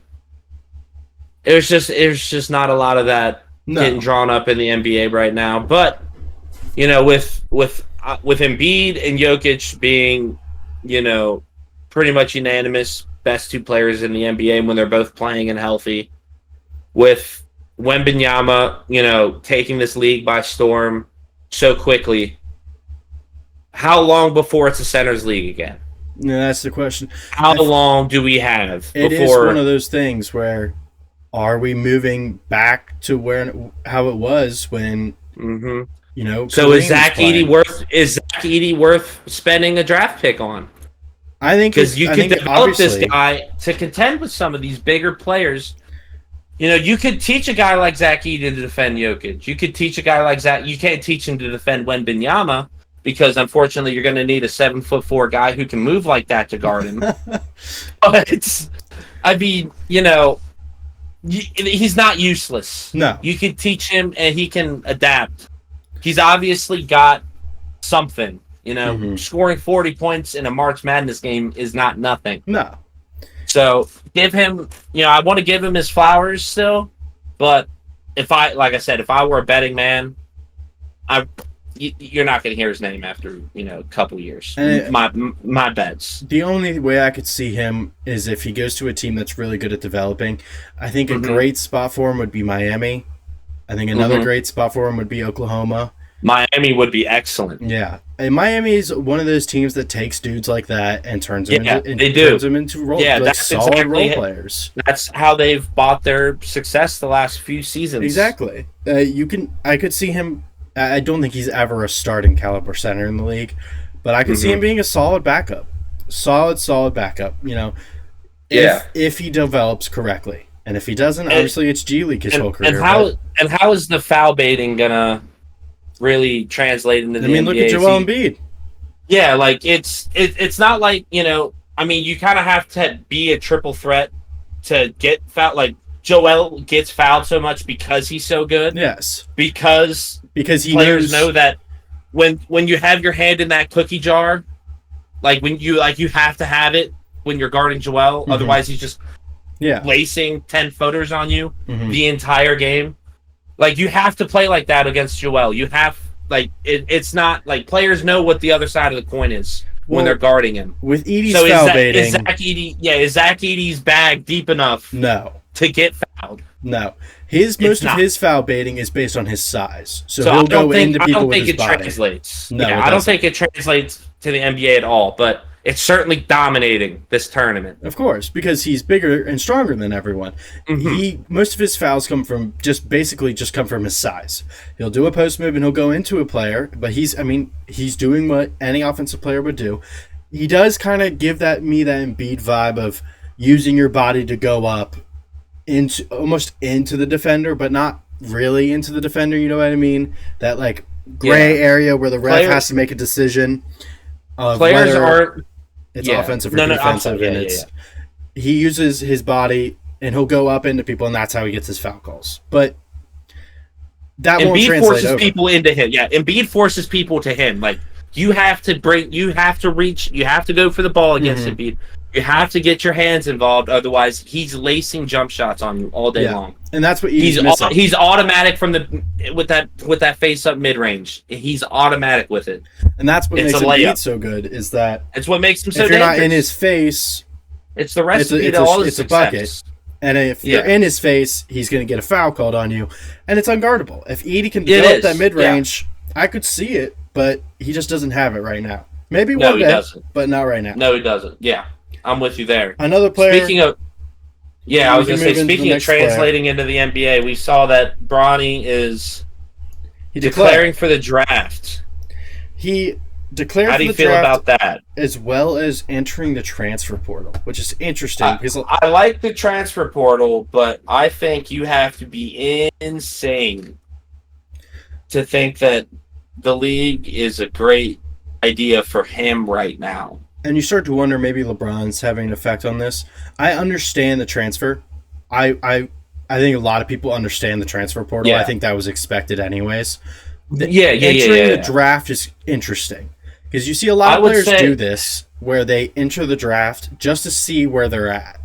[SPEAKER 2] There's just not a lot of that getting drawn up in the NBA right now. But with Embiid and Jokic being pretty much unanimous best two players in the NBA when they're both playing and healthy, with Wembanyama taking this league by storm so quickly, how long before it's a center's league again?
[SPEAKER 1] Yeah, that's the question.
[SPEAKER 2] How long do we have before?
[SPEAKER 1] It is one of those things where are we moving back to how it was when
[SPEAKER 2] So is Zach Edey worth spending a draft pick on?
[SPEAKER 1] I think
[SPEAKER 2] because you can develop this guy to contend with some of these bigger players. You could teach a guy like Zach Edey to defend Jokic. You could teach a guy like Zach. You can't teach him to defend Wembanyama. Because unfortunately, you're going to need a 7'4" guy who can move like that to guard him. But I mean, he's not useless.
[SPEAKER 1] No,
[SPEAKER 2] you can teach him, and he can adapt. He's obviously got something. Scoring 40 points in a March Madness game is not nothing.
[SPEAKER 1] No.
[SPEAKER 2] So give him. I want to give him his flowers still, but like I said, if I were a betting man, you're not going to hear his name after a couple years. My bets.
[SPEAKER 1] The only way I could see him is if he goes to a team that's really good at developing. I think a great spot for him would be Miami. I think another great spot for him would be Oklahoma.
[SPEAKER 2] Miami would be excellent.
[SPEAKER 1] Yeah, and Miami is one of those teams that takes dudes like that and turns them into role players.
[SPEAKER 2] That's how they've bought their success the last few seasons.
[SPEAKER 1] Exactly. I could see him. I don't think he's ever a starting caliber center in the league, but I could see him being a solid backup. Solid backup, if he develops correctly. And if he doesn't, obviously it's G League his whole career.
[SPEAKER 2] And how is the foul baiting gonna really translate into the
[SPEAKER 1] I mean, look at
[SPEAKER 2] NBA.
[SPEAKER 1] Joel Embiid.
[SPEAKER 2] Yeah, like it's not like, I mean, you kind of have to be a triple threat to get fouled. Like Joel gets fouled so much because he's so good.
[SPEAKER 1] Yes,
[SPEAKER 2] Because
[SPEAKER 1] he
[SPEAKER 2] players
[SPEAKER 1] knows,
[SPEAKER 2] know that when you have your hand in that cookie jar, like you have to have it when you're guarding Joel.
[SPEAKER 1] Mm-hmm.
[SPEAKER 2] Otherwise, he's just lacing 10 footers on you the entire game. Like, you have to play like that against Joel. You have, like, it's not like players know what the other side of the coin is when they're guarding him.
[SPEAKER 1] With Edey's foul baiting,
[SPEAKER 2] is Zach Edey's bag deep enough?
[SPEAKER 1] No.
[SPEAKER 2] To get fouled?
[SPEAKER 1] No. Most of his foul baiting is based on his size. So he'll go into people with his body.
[SPEAKER 2] I don't think it translates.
[SPEAKER 1] No,
[SPEAKER 2] I don't think it translates to the NBA at all, but it's certainly dominating this tournament.
[SPEAKER 1] Of course, because he's bigger and stronger than everyone. Most of his fouls come from just come from his size. He'll do a post move and he'll go into a player, but he's doing what any offensive player would do. He does kind of give me that Embiid vibe of using your body to go up almost into the defender, but not really into the defender, you know what I mean? That like gray area where the ref has to make a decision of
[SPEAKER 2] players
[SPEAKER 1] whether
[SPEAKER 2] aren't
[SPEAKER 1] it's offensive or defensive, he uses his body and he'll go up into people, and that's how he gets his foul calls. But that won't translate
[SPEAKER 2] forces
[SPEAKER 1] over.
[SPEAKER 2] People into him. Yeah, Embiid forces people to him. Like, you have to reach, you have to go for the ball against Embiid. You have to get your hands involved, otherwise he's lacing jump shots on you all day long.
[SPEAKER 1] And that's what he's missing.
[SPEAKER 2] He's automatic with that face up mid range. He's automatic with it.
[SPEAKER 1] And that's what makes Embiid so good, is that
[SPEAKER 2] it's what makes him so
[SPEAKER 1] if you're
[SPEAKER 2] dangerous.
[SPEAKER 1] not in his face,
[SPEAKER 2] it's the recipe to all his success.
[SPEAKER 1] It's a bucket. And if you're in his face, he's going to get a foul called on you, and it's unguardable. If Edey can develop that mid range, I could see it, but he just doesn't have it right now. Maybe one day, but not right now.
[SPEAKER 2] No, he doesn't. Yeah. I'm with you there.
[SPEAKER 1] Another player.
[SPEAKER 2] Speaking of, I was going to say, speaking of translating into the NBA, we saw that Bronny is declaring for the draft.
[SPEAKER 1] He declared
[SPEAKER 2] How do you feel about that?
[SPEAKER 1] As well as entering the transfer portal, which is interesting. Because
[SPEAKER 2] I like the transfer portal, but I think you have to be insane to think that the league is a great idea for him right now.
[SPEAKER 1] And you start to wonder, maybe LeBron's having an effect on this. I understand the transfer. I think a lot of people understand the transfer portal. I think that was expected anyways. Entering the draft is interesting, because you see a lot of players do this, where they enter the draft just to see where they're at.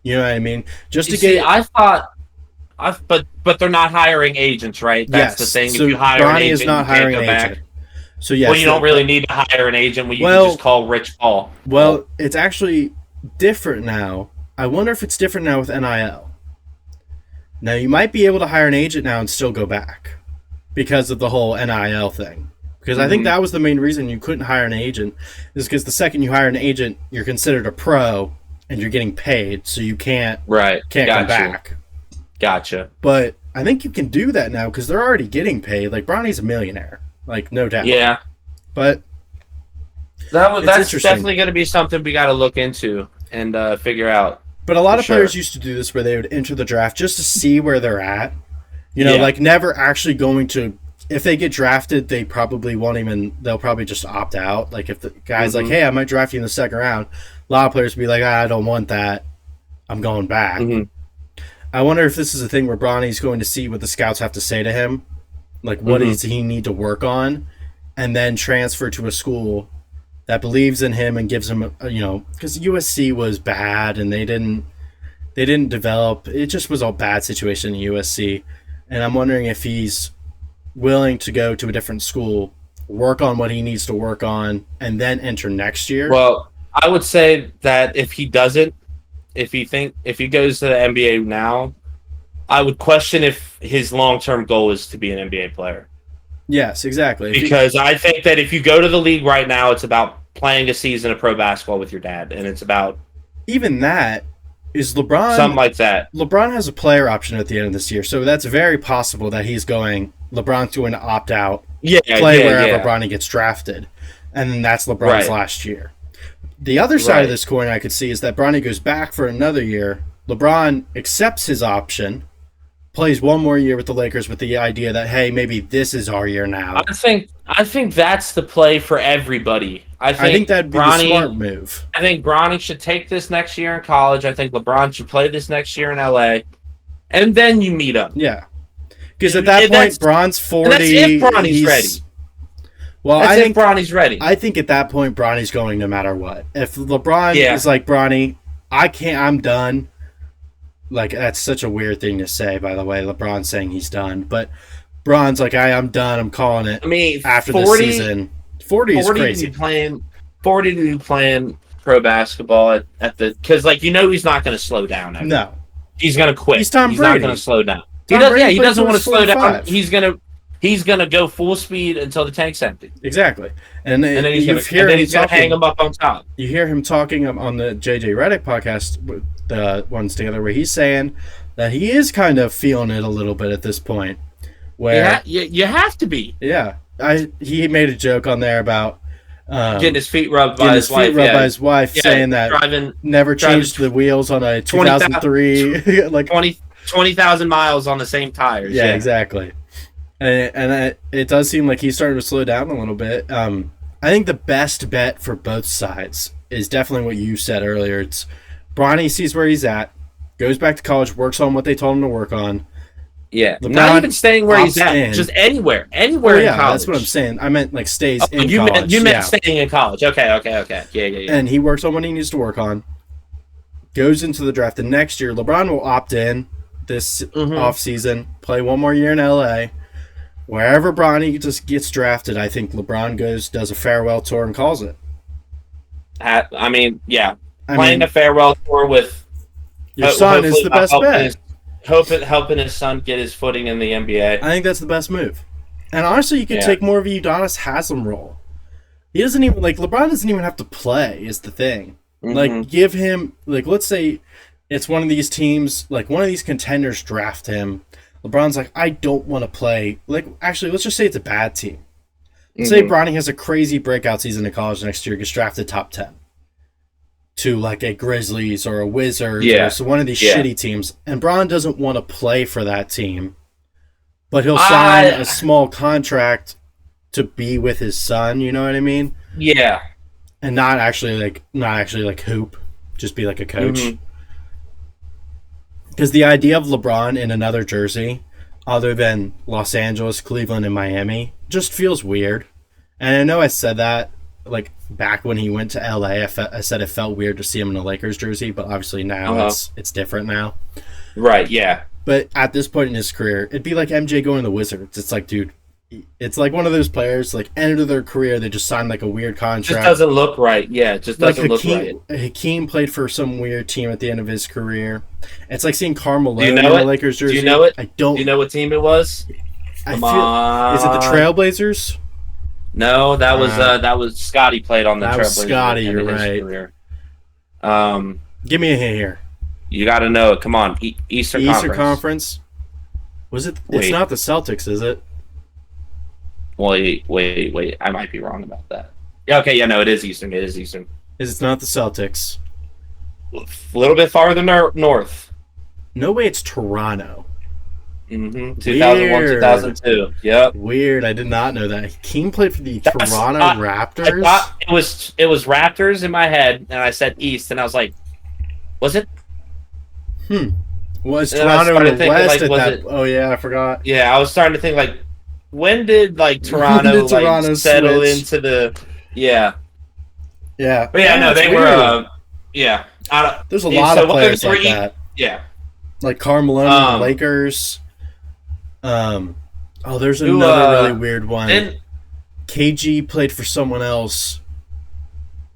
[SPEAKER 1] You know what I mean? Just to get.
[SPEAKER 2] But they're not hiring agents, right? That's the thing.
[SPEAKER 1] So
[SPEAKER 2] if you hire
[SPEAKER 1] Bronny
[SPEAKER 2] an agent,
[SPEAKER 1] is not hiring an agent.
[SPEAKER 2] Back.
[SPEAKER 1] So yes,
[SPEAKER 2] well, you don't really need to hire an agent. You can just call Rich Paul.
[SPEAKER 1] Well, it's actually different now. I wonder if it's different now with NIL. Now, you might be able to hire an agent now and still go back because of the whole NIL thing. Because I think that was the main reason you couldn't hire an agent, is because the second you hire an agent, you're considered a pro and you're getting paid, so you can't come back.
[SPEAKER 2] Gotcha.
[SPEAKER 1] But I think you can do that now because they're already getting paid. Like, Bronny's a millionaire. Like, no doubt.
[SPEAKER 2] Yeah.
[SPEAKER 1] But
[SPEAKER 2] that's definitely going to be something we got to look into and figure out.
[SPEAKER 1] But a lot of players used to do this, where they would enter the draft just to see where they're at. You know, like never actually going to. If they get drafted, they probably won't even. They'll probably just opt out. Like, if the guy's like, "Hey, I might draft you in the second round," a lot of players would be like, "I don't want that. I'm going back." I wonder if this is a thing where Bronny's going to see what the scouts have to say to him. Like, what does he need to work on, and then transfer to a school that believes in him and gives him, because USC was bad and they didn't develop. It just was a bad situation in USC, and I'm wondering if he's willing to go to a different school, work on what he needs to work on, and then enter next year.
[SPEAKER 2] Well, I would say that if he doesn't, if he goes to the NBA now, I would question if his long-term goal is to be an NBA player.
[SPEAKER 1] Yes, exactly.
[SPEAKER 2] Because I think that if you go to the league right now, it's about playing a season of pro basketball with your dad, and it's about
[SPEAKER 1] even that is LeBron.
[SPEAKER 2] Something like that.
[SPEAKER 1] LeBron has a player option at the end of this year, so that's very possible that LeBron's going to opt out, play wherever Bronny gets drafted, and then that's LeBron's last year. The other side of this coin I could see is that Bronny goes back for another year. LeBron accepts his option, plays one more year with the Lakers with the idea that, hey, maybe this is our year now.
[SPEAKER 2] I think that's the play for everybody. I think
[SPEAKER 1] that'd be the smart move.
[SPEAKER 2] I think Bronny should take this next year in college. I think LeBron should play this next year in LA. And then you meet up.
[SPEAKER 1] Yeah. Because at that point, Bron's 40.
[SPEAKER 2] That's if Bronny's ready.
[SPEAKER 1] Well,
[SPEAKER 2] I think Bronny's ready.
[SPEAKER 1] I think at that point, Bronny's going no matter what. If LeBron is like, Bronny, I'm done. Like, that's such a weird thing to say, by the way, LeBron saying he's done. But Bron's like, I'm done. I'm calling it.
[SPEAKER 2] I mean,
[SPEAKER 1] after the season. 40 is crazy.
[SPEAKER 2] 40 to be playing pro basketball at the... Because, like, he's not going to slow down.
[SPEAKER 1] No.
[SPEAKER 2] He's going to quit.
[SPEAKER 1] He's Tom Brady.
[SPEAKER 2] Not going to slow down. He doesn't want to slow down. He's gonna go full speed until the tank's empty.
[SPEAKER 1] Exactly, and then he's gonna
[SPEAKER 2] hang him up on top.
[SPEAKER 1] You hear him talking on the JJ Redick podcast, the ones together, where he's saying that he is kind of feeling it a little bit at this point. Where
[SPEAKER 2] you have to be.
[SPEAKER 1] Yeah, he made a joke on there about
[SPEAKER 2] getting his feet rubbed by his wife,
[SPEAKER 1] saying that never changed the wheels on a 2003 like
[SPEAKER 2] 20,000 miles on the same tires.
[SPEAKER 1] Yeah, exactly. And it does seem like he's starting to slow down a little bit. I think the best bet for both sides is definitely what you said earlier. It's Bronny sees where he's at, goes back to college, works on what they told him to work on.
[SPEAKER 2] Yeah, LeBron not even staying where he's at, just anywhere in college.
[SPEAKER 1] That's what I'm saying. I meant like stays in college.
[SPEAKER 2] You meant staying in college. Okay. Yeah.
[SPEAKER 1] And he works on what he needs to work on. Goes into the draft. The next year, LeBron will opt in this offseason, play one more year in LA. Wherever Bronny just gets drafted, I think LeBron does a farewell tour and calls it.
[SPEAKER 2] Playing a farewell tour with
[SPEAKER 1] your son is the best bet.
[SPEAKER 2] Helping his son get his footing in the NBA.
[SPEAKER 1] I think that's the best move. And honestly, you could take more of a Udonis Haslem role. He doesn't even LeBron doesn't even have to play. Is the thing. Like, give him let's say it's one of these teams, like one of these contenders draft him. LeBron's like, I don't want to play. Actually, let's just say it's a bad team. Let's say Bronny has a crazy breakout season in college next year, gets drafted top 10 to like a Grizzlies or a Wizards or one of these shitty teams, and Bron doesn't want to play for that team, but he'll sign a small contract to be with his son. You know what I mean?
[SPEAKER 2] Yeah.
[SPEAKER 1] And not actually hoop, just be like a coach. Because the idea of LeBron in another jersey, other than Los Angeles, Cleveland, and Miami, just feels weird. And I know I said that back when he went to LA. I said it felt weird to see him in a Lakers jersey, but obviously now it's different now.
[SPEAKER 2] Right, yeah.
[SPEAKER 1] But at this point in his career, it'd be like MJ going to the Wizards. It's like, dude, it's like one of those players, end of their career, they just signed a weird contract.
[SPEAKER 2] Just doesn't look right. Yeah, it just doesn't look right.
[SPEAKER 1] Hakeem played for some weird team at the end of his career. It's like seeing Carmelo in the Lakers jersey.
[SPEAKER 2] Do you know it?
[SPEAKER 1] I don't.
[SPEAKER 2] Do you know what team it was?
[SPEAKER 1] Come on. Is it the Trailblazers?
[SPEAKER 2] No, that was Scotty played on the Trailblazers.
[SPEAKER 1] That was Scotty, you're right.
[SPEAKER 2] Career.
[SPEAKER 1] Give me a hint here.
[SPEAKER 2] You got to know it. Come on, Eastern
[SPEAKER 1] Conference. Was it? It's not the Celtics, is it?
[SPEAKER 2] Wait. I might be wrong about that. Yeah, okay, no, it is Eastern. Is
[SPEAKER 1] it's not the Celtics?
[SPEAKER 2] A little bit farther north.
[SPEAKER 1] No way, it's Toronto.
[SPEAKER 2] 2001, 2002. Yep.
[SPEAKER 1] Weird. I did not know that. Hakeem played for the Toronto Raptors.
[SPEAKER 2] I thought it was Raptors in my head, and I said East, and I was like, was it?
[SPEAKER 1] Was Toronto in the West at that? Oh yeah, I forgot.
[SPEAKER 2] Yeah, I was starting to think when did Toronto settle
[SPEAKER 1] switch
[SPEAKER 2] into the yeah. But no, they
[SPEAKER 1] weird.
[SPEAKER 2] were
[SPEAKER 1] there's a lot of players like that.
[SPEAKER 2] Yeah.
[SPEAKER 1] Like Carmelo in the Lakers. There's another really weird one.
[SPEAKER 2] And
[SPEAKER 1] KG played for someone else.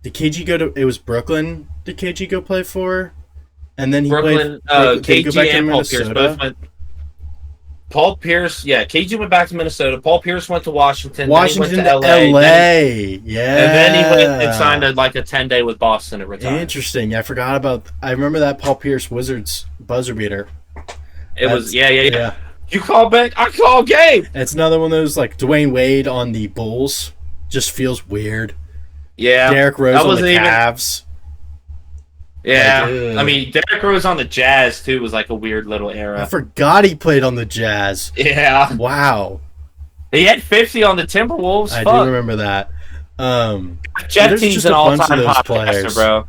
[SPEAKER 1] Did KG go to? It was Brooklyn. Did KG go play for? And then he
[SPEAKER 2] Brooklyn,
[SPEAKER 1] played.
[SPEAKER 2] KG and Paul Pierce both went. Paul Pierce, KG went back to Minnesota. Paul Pierce went to Washington.
[SPEAKER 1] Washington
[SPEAKER 2] then he went to
[SPEAKER 1] LA.
[SPEAKER 2] And then he went and signed a 10-day with Boston and retired.
[SPEAKER 1] Interesting. I forgot about. I remember that Paul Pierce Wizards buzzer beater.
[SPEAKER 2] Was yeah. You call back, I call game.
[SPEAKER 1] It's another one of those Dwayne Wade on the Bulls. Just feels weird.
[SPEAKER 2] Yeah.
[SPEAKER 1] Derrick Rose on the Cavs.
[SPEAKER 2] Yeah,
[SPEAKER 1] Like,
[SPEAKER 2] I mean, Derrick Rose on the Jazz too was like a weird little
[SPEAKER 1] I
[SPEAKER 2] era.
[SPEAKER 1] forgot he played on the Jazz.
[SPEAKER 2] Yeah,
[SPEAKER 1] Wow.
[SPEAKER 2] he had 50 on the Timberwolves.
[SPEAKER 1] I
[SPEAKER 2] Fuck.
[SPEAKER 1] do remember that.
[SPEAKER 2] Jeff
[SPEAKER 1] there's
[SPEAKER 2] Teague's
[SPEAKER 1] just
[SPEAKER 2] an
[SPEAKER 1] a bunch of
[SPEAKER 2] all-time
[SPEAKER 1] those
[SPEAKER 2] podcaster,
[SPEAKER 1] players.
[SPEAKER 2] bro.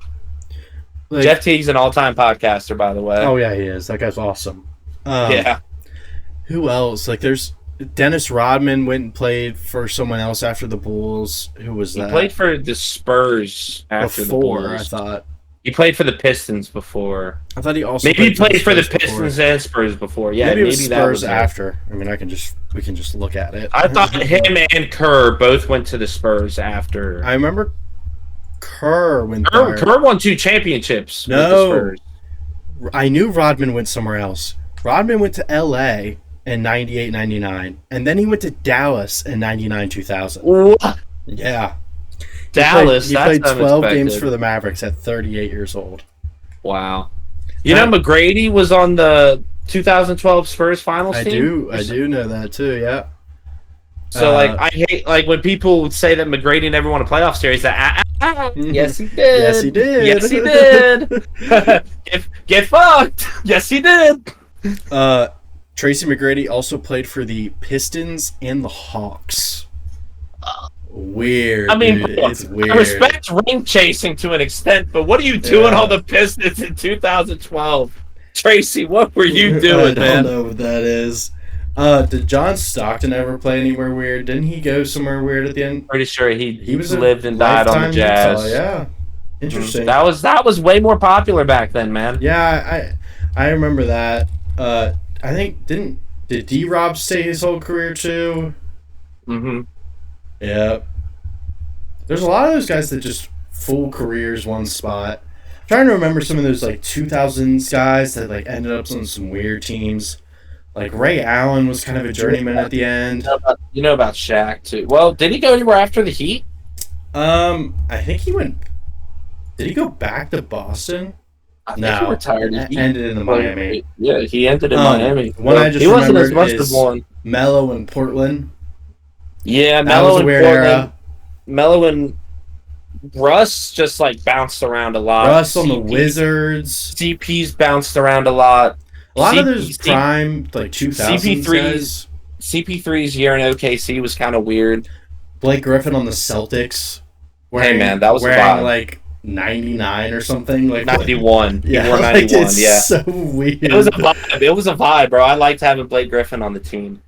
[SPEAKER 1] Like,
[SPEAKER 2] Jeff Teague's an all-time podcaster, by the way.
[SPEAKER 1] oh, yeah, he is. That guy's awesome.
[SPEAKER 2] Yeah.
[SPEAKER 1] Who else? Like, there's Dennis Rodman went and played for someone else after the Bulls. Who was
[SPEAKER 2] He
[SPEAKER 1] that?
[SPEAKER 2] played for the Spurs after
[SPEAKER 1] before,
[SPEAKER 2] the
[SPEAKER 1] I
[SPEAKER 2] Bulls.
[SPEAKER 1] thought.
[SPEAKER 2] He played for the Pistons before.
[SPEAKER 1] I thought he also
[SPEAKER 2] Maybe he played for the
[SPEAKER 1] Spurs
[SPEAKER 2] Pistons
[SPEAKER 1] before.
[SPEAKER 2] and Spurs before. Yeah,
[SPEAKER 1] maybe it was
[SPEAKER 2] maybe that
[SPEAKER 1] Spurs
[SPEAKER 2] was it.
[SPEAKER 1] after. I mean, we can just look at it.
[SPEAKER 2] I thought him and Kerr both went to the Spurs after.
[SPEAKER 1] I remember Kerr went there.
[SPEAKER 2] Kerr won 2 championships with
[SPEAKER 1] No.
[SPEAKER 2] the Spurs.
[SPEAKER 1] I knew Rodman went somewhere else. Rodman went to L.A. in 98, 99, and then he went to Dallas in 99, 2000.
[SPEAKER 2] What?
[SPEAKER 1] Yeah.
[SPEAKER 2] Dallas,
[SPEAKER 1] He
[SPEAKER 2] that's
[SPEAKER 1] played 12
[SPEAKER 2] unexpected.
[SPEAKER 1] games for the Mavericks at 38 years old.
[SPEAKER 2] Wow. You know McGrady was on the 2012 Spurs finals
[SPEAKER 1] I
[SPEAKER 2] team?
[SPEAKER 1] do know that too, yeah.
[SPEAKER 2] So, I hate, when people would say that McGrady never won a playoff series, that, yes, he did.
[SPEAKER 1] Yes, he did.
[SPEAKER 2] Yes, he did. get fucked. Yes, he did.
[SPEAKER 1] Tracy McGrady also played for the Pistons and the Hawks. Weird.
[SPEAKER 2] I mean,
[SPEAKER 1] dude. It's weird.
[SPEAKER 2] I respect ring chasing to an extent, but what are you doing on the Pistons in 2012? Tracy, what were you doing,
[SPEAKER 1] I
[SPEAKER 2] man?
[SPEAKER 1] don't know what that is. Did John Stockton ever play anywhere weird? Didn't he go somewhere weird at the end?
[SPEAKER 2] Pretty sure he
[SPEAKER 1] was
[SPEAKER 2] lived and died on the
[SPEAKER 1] lifetime
[SPEAKER 2] Jazz.
[SPEAKER 1] Utah, yeah. Interesting.
[SPEAKER 2] That was way more popular back then, man.
[SPEAKER 1] Yeah, I remember that. I think did D-Rob stay his whole career too?
[SPEAKER 2] Mm-hmm.
[SPEAKER 1] Yeah. There's a lot of those guys that just full careers one spot. I'm trying to remember some of those 2000s guys that ended up on some weird teams. Like Ray Allen was kind of a journeyman at the end.
[SPEAKER 2] You know about Shaq too. Well, did he go anywhere after the Heat?
[SPEAKER 1] I think he went. Did he go back to Boston?
[SPEAKER 2] I think he retired. He
[SPEAKER 1] ended in Miami.
[SPEAKER 2] Yeah, he ended in Miami.
[SPEAKER 1] One I just
[SPEAKER 2] he wasn't as
[SPEAKER 1] remembered
[SPEAKER 2] much
[SPEAKER 1] is
[SPEAKER 2] of one.
[SPEAKER 1] Melo in Portland.
[SPEAKER 2] Yeah,
[SPEAKER 1] That was a weird era.
[SPEAKER 2] Melo and Russ just bounced around a lot.
[SPEAKER 1] Russ on the Wizards.
[SPEAKER 2] CP's bounced around a lot.
[SPEAKER 1] A lot of those prime 2000s
[SPEAKER 2] CP3's
[SPEAKER 1] guys.
[SPEAKER 2] CP3's year in OKC was kind of weird.
[SPEAKER 1] Blake Griffin on the Celtics.
[SPEAKER 2] Hey man, that was a
[SPEAKER 1] wearing
[SPEAKER 2] vibe.
[SPEAKER 1] 99 or something.
[SPEAKER 2] 91.
[SPEAKER 1] Yeah,
[SPEAKER 2] he wore 91.
[SPEAKER 1] it's
[SPEAKER 2] Yeah,
[SPEAKER 1] so weird.
[SPEAKER 2] it was a vibe. It was a vibe, bro. I liked having Blake Griffin on the team.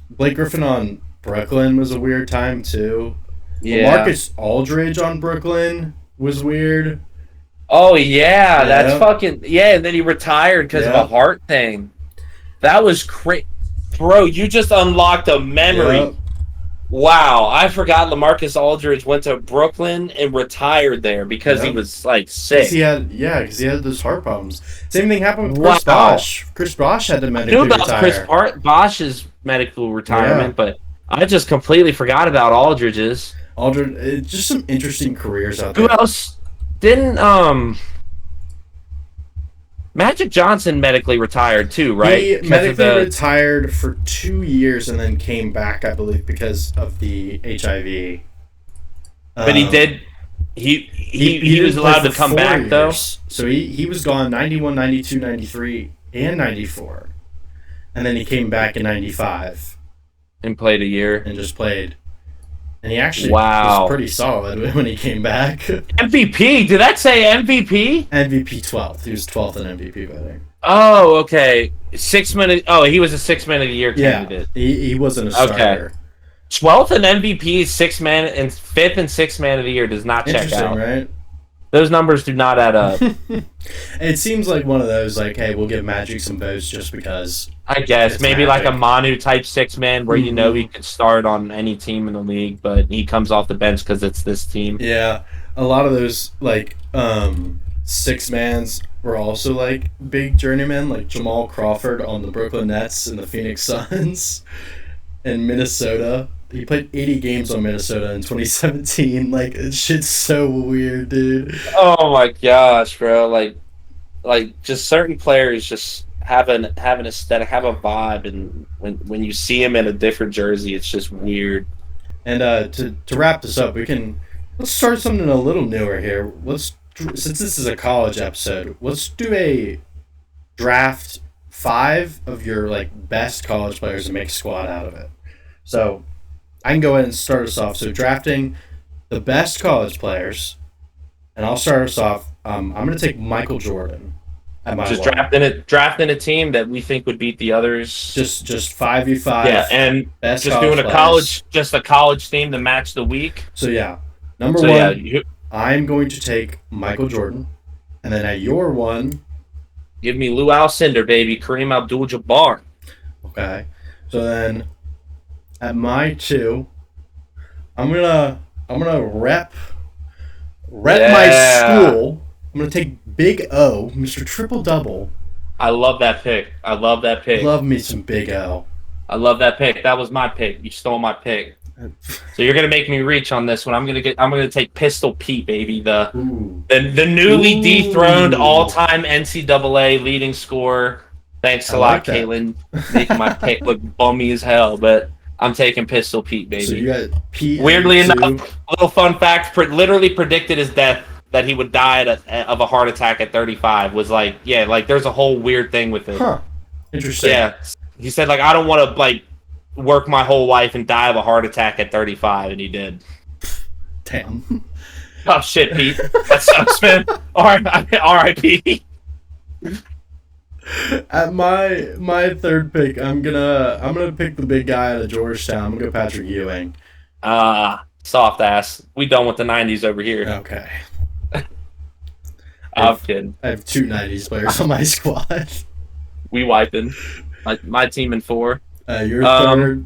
[SPEAKER 1] Blake Griffin on Brooklyn was a weird time too.
[SPEAKER 2] Yeah.
[SPEAKER 1] Marcus Aldridge on Brooklyn was weird.
[SPEAKER 2] Oh yeah,
[SPEAKER 1] Yeah.
[SPEAKER 2] that's fucking and then he retired because of a heart thing. That was crazy, bro. You just unlocked a memory.
[SPEAKER 1] Yep.
[SPEAKER 2] Wow, I forgot LaMarcus Aldridge went to Brooklyn and retired there because he was sick.
[SPEAKER 1] Because he had those heart problems. Same thing happened with Chris
[SPEAKER 2] Wow.
[SPEAKER 1] Bosh. Chris Bosh had to
[SPEAKER 2] I
[SPEAKER 1] medically
[SPEAKER 2] knew about
[SPEAKER 1] retire.
[SPEAKER 2] Chris Bosh's medical retirement, but I just completely forgot about Aldridge's.
[SPEAKER 1] Aldridge, just some interesting careers out
[SPEAKER 2] Who
[SPEAKER 1] there.
[SPEAKER 2] else didn't Magic Johnson medically retired too, right?
[SPEAKER 1] He
[SPEAKER 2] 'Cause
[SPEAKER 1] medically
[SPEAKER 2] of the-
[SPEAKER 1] retired for 2 years and then came back, I believe, because of the HIV.
[SPEAKER 2] But he did. He was
[SPEAKER 1] did
[SPEAKER 2] allowed
[SPEAKER 1] play
[SPEAKER 2] to
[SPEAKER 1] for
[SPEAKER 2] come
[SPEAKER 1] 4
[SPEAKER 2] back though,
[SPEAKER 1] years. So he was gone 91, 92, 93, and 94. And then he came back in 95
[SPEAKER 2] and played a year.
[SPEAKER 1] and just played. And he actually
[SPEAKER 2] Wow.
[SPEAKER 1] was pretty solid when he came back.
[SPEAKER 2] MVP? Did that say MVP?
[SPEAKER 1] MVP 12th. He was 12th in MVP voting.
[SPEAKER 2] Oh, okay. 6 minute. Oh, he was a 6 man of the year
[SPEAKER 1] Yeah,
[SPEAKER 2] candidate.
[SPEAKER 1] he wasn't a starter.
[SPEAKER 2] 12th in MVP, 6 man, and 5th and 6th man of the year does not check
[SPEAKER 1] Interesting,
[SPEAKER 2] out.
[SPEAKER 1] right?
[SPEAKER 2] Those numbers do not add up.
[SPEAKER 1] It seems like one of those, hey, we'll give Magic some votes just because.
[SPEAKER 2] I guess
[SPEAKER 1] It's
[SPEAKER 2] maybe
[SPEAKER 1] Magic.
[SPEAKER 2] like a Manu type 6 man where you know he could start on any team in the league, but he comes off the bench because it's this team.
[SPEAKER 1] Yeah, a lot of those 6-mans were also big journeymen, like Jamal Crawford on the Brooklyn Nets and the Phoenix Suns, and Minnesota. He played 80 games on Minnesota in 2017. It's shit's so weird, dude.
[SPEAKER 2] Oh my gosh, bro! Like just certain players just have an aesthetic, have a vibe, and when you see him in a different jersey, it's just weird.
[SPEAKER 1] And to wrap this up, let's start something a little newer here. Let's since this is a college episode, let's do a draft 5 of your like best college players and make a squad out of it. So I can go ahead and start us off. So drafting the best college players, and I'll start us off. I'm going to take Michael Jordan at my
[SPEAKER 2] Just
[SPEAKER 1] one.
[SPEAKER 2] drafting a team that we think would beat the others.
[SPEAKER 1] Just 5v5.
[SPEAKER 2] Yeah, and
[SPEAKER 1] best
[SPEAKER 2] just doing
[SPEAKER 1] players.
[SPEAKER 2] a college theme to match the week.
[SPEAKER 1] So yeah, number
[SPEAKER 2] So
[SPEAKER 1] one,
[SPEAKER 2] yeah,
[SPEAKER 1] I'm going to take Michael Jordan, and then at your one,
[SPEAKER 2] give me Lou Alcindor, baby, Kareem Abdul-Jabbar.
[SPEAKER 1] okay. So then at my 2, I'm gonna rep my school. I'm gonna take Big O, Mr. Triple Double.
[SPEAKER 2] I love that pick.
[SPEAKER 1] Love me some Big O.
[SPEAKER 2] I love that pick. That was my pick. You stole my pick. So you're gonna make me reach on this one. I'm gonna take Pistol Pete, baby, the newly dethroned all-time NCAA leading scorer. Thanks a lot,
[SPEAKER 1] that.
[SPEAKER 2] Caitlin, making my pick look bummy as hell. But I'm taking Pistol Pete, baby.
[SPEAKER 1] So you got Pete.
[SPEAKER 2] Weirdly
[SPEAKER 1] and
[SPEAKER 2] enough, a little fun fact: literally predicted his death, that he would die of a heart attack at 35. Was like, yeah, like there's a whole weird thing with it.
[SPEAKER 1] Huh. Interesting.
[SPEAKER 2] Yeah, he said like I don't want to like work my whole life and die of a heart attack at 35, and he did.
[SPEAKER 1] Damn.
[SPEAKER 2] Oh shit, Pete. That sucks, man. R.I.P.
[SPEAKER 1] At my third pick, I'm gonna pick the big guy out of Georgetown. I'm gonna go Patrick Ewing.
[SPEAKER 2] Soft ass. We done with the 90s over here.
[SPEAKER 1] Okay.
[SPEAKER 2] I'm kidding.
[SPEAKER 1] I have 2 90s players on my squad.
[SPEAKER 2] We wiping. My team in 4.
[SPEAKER 1] Your third.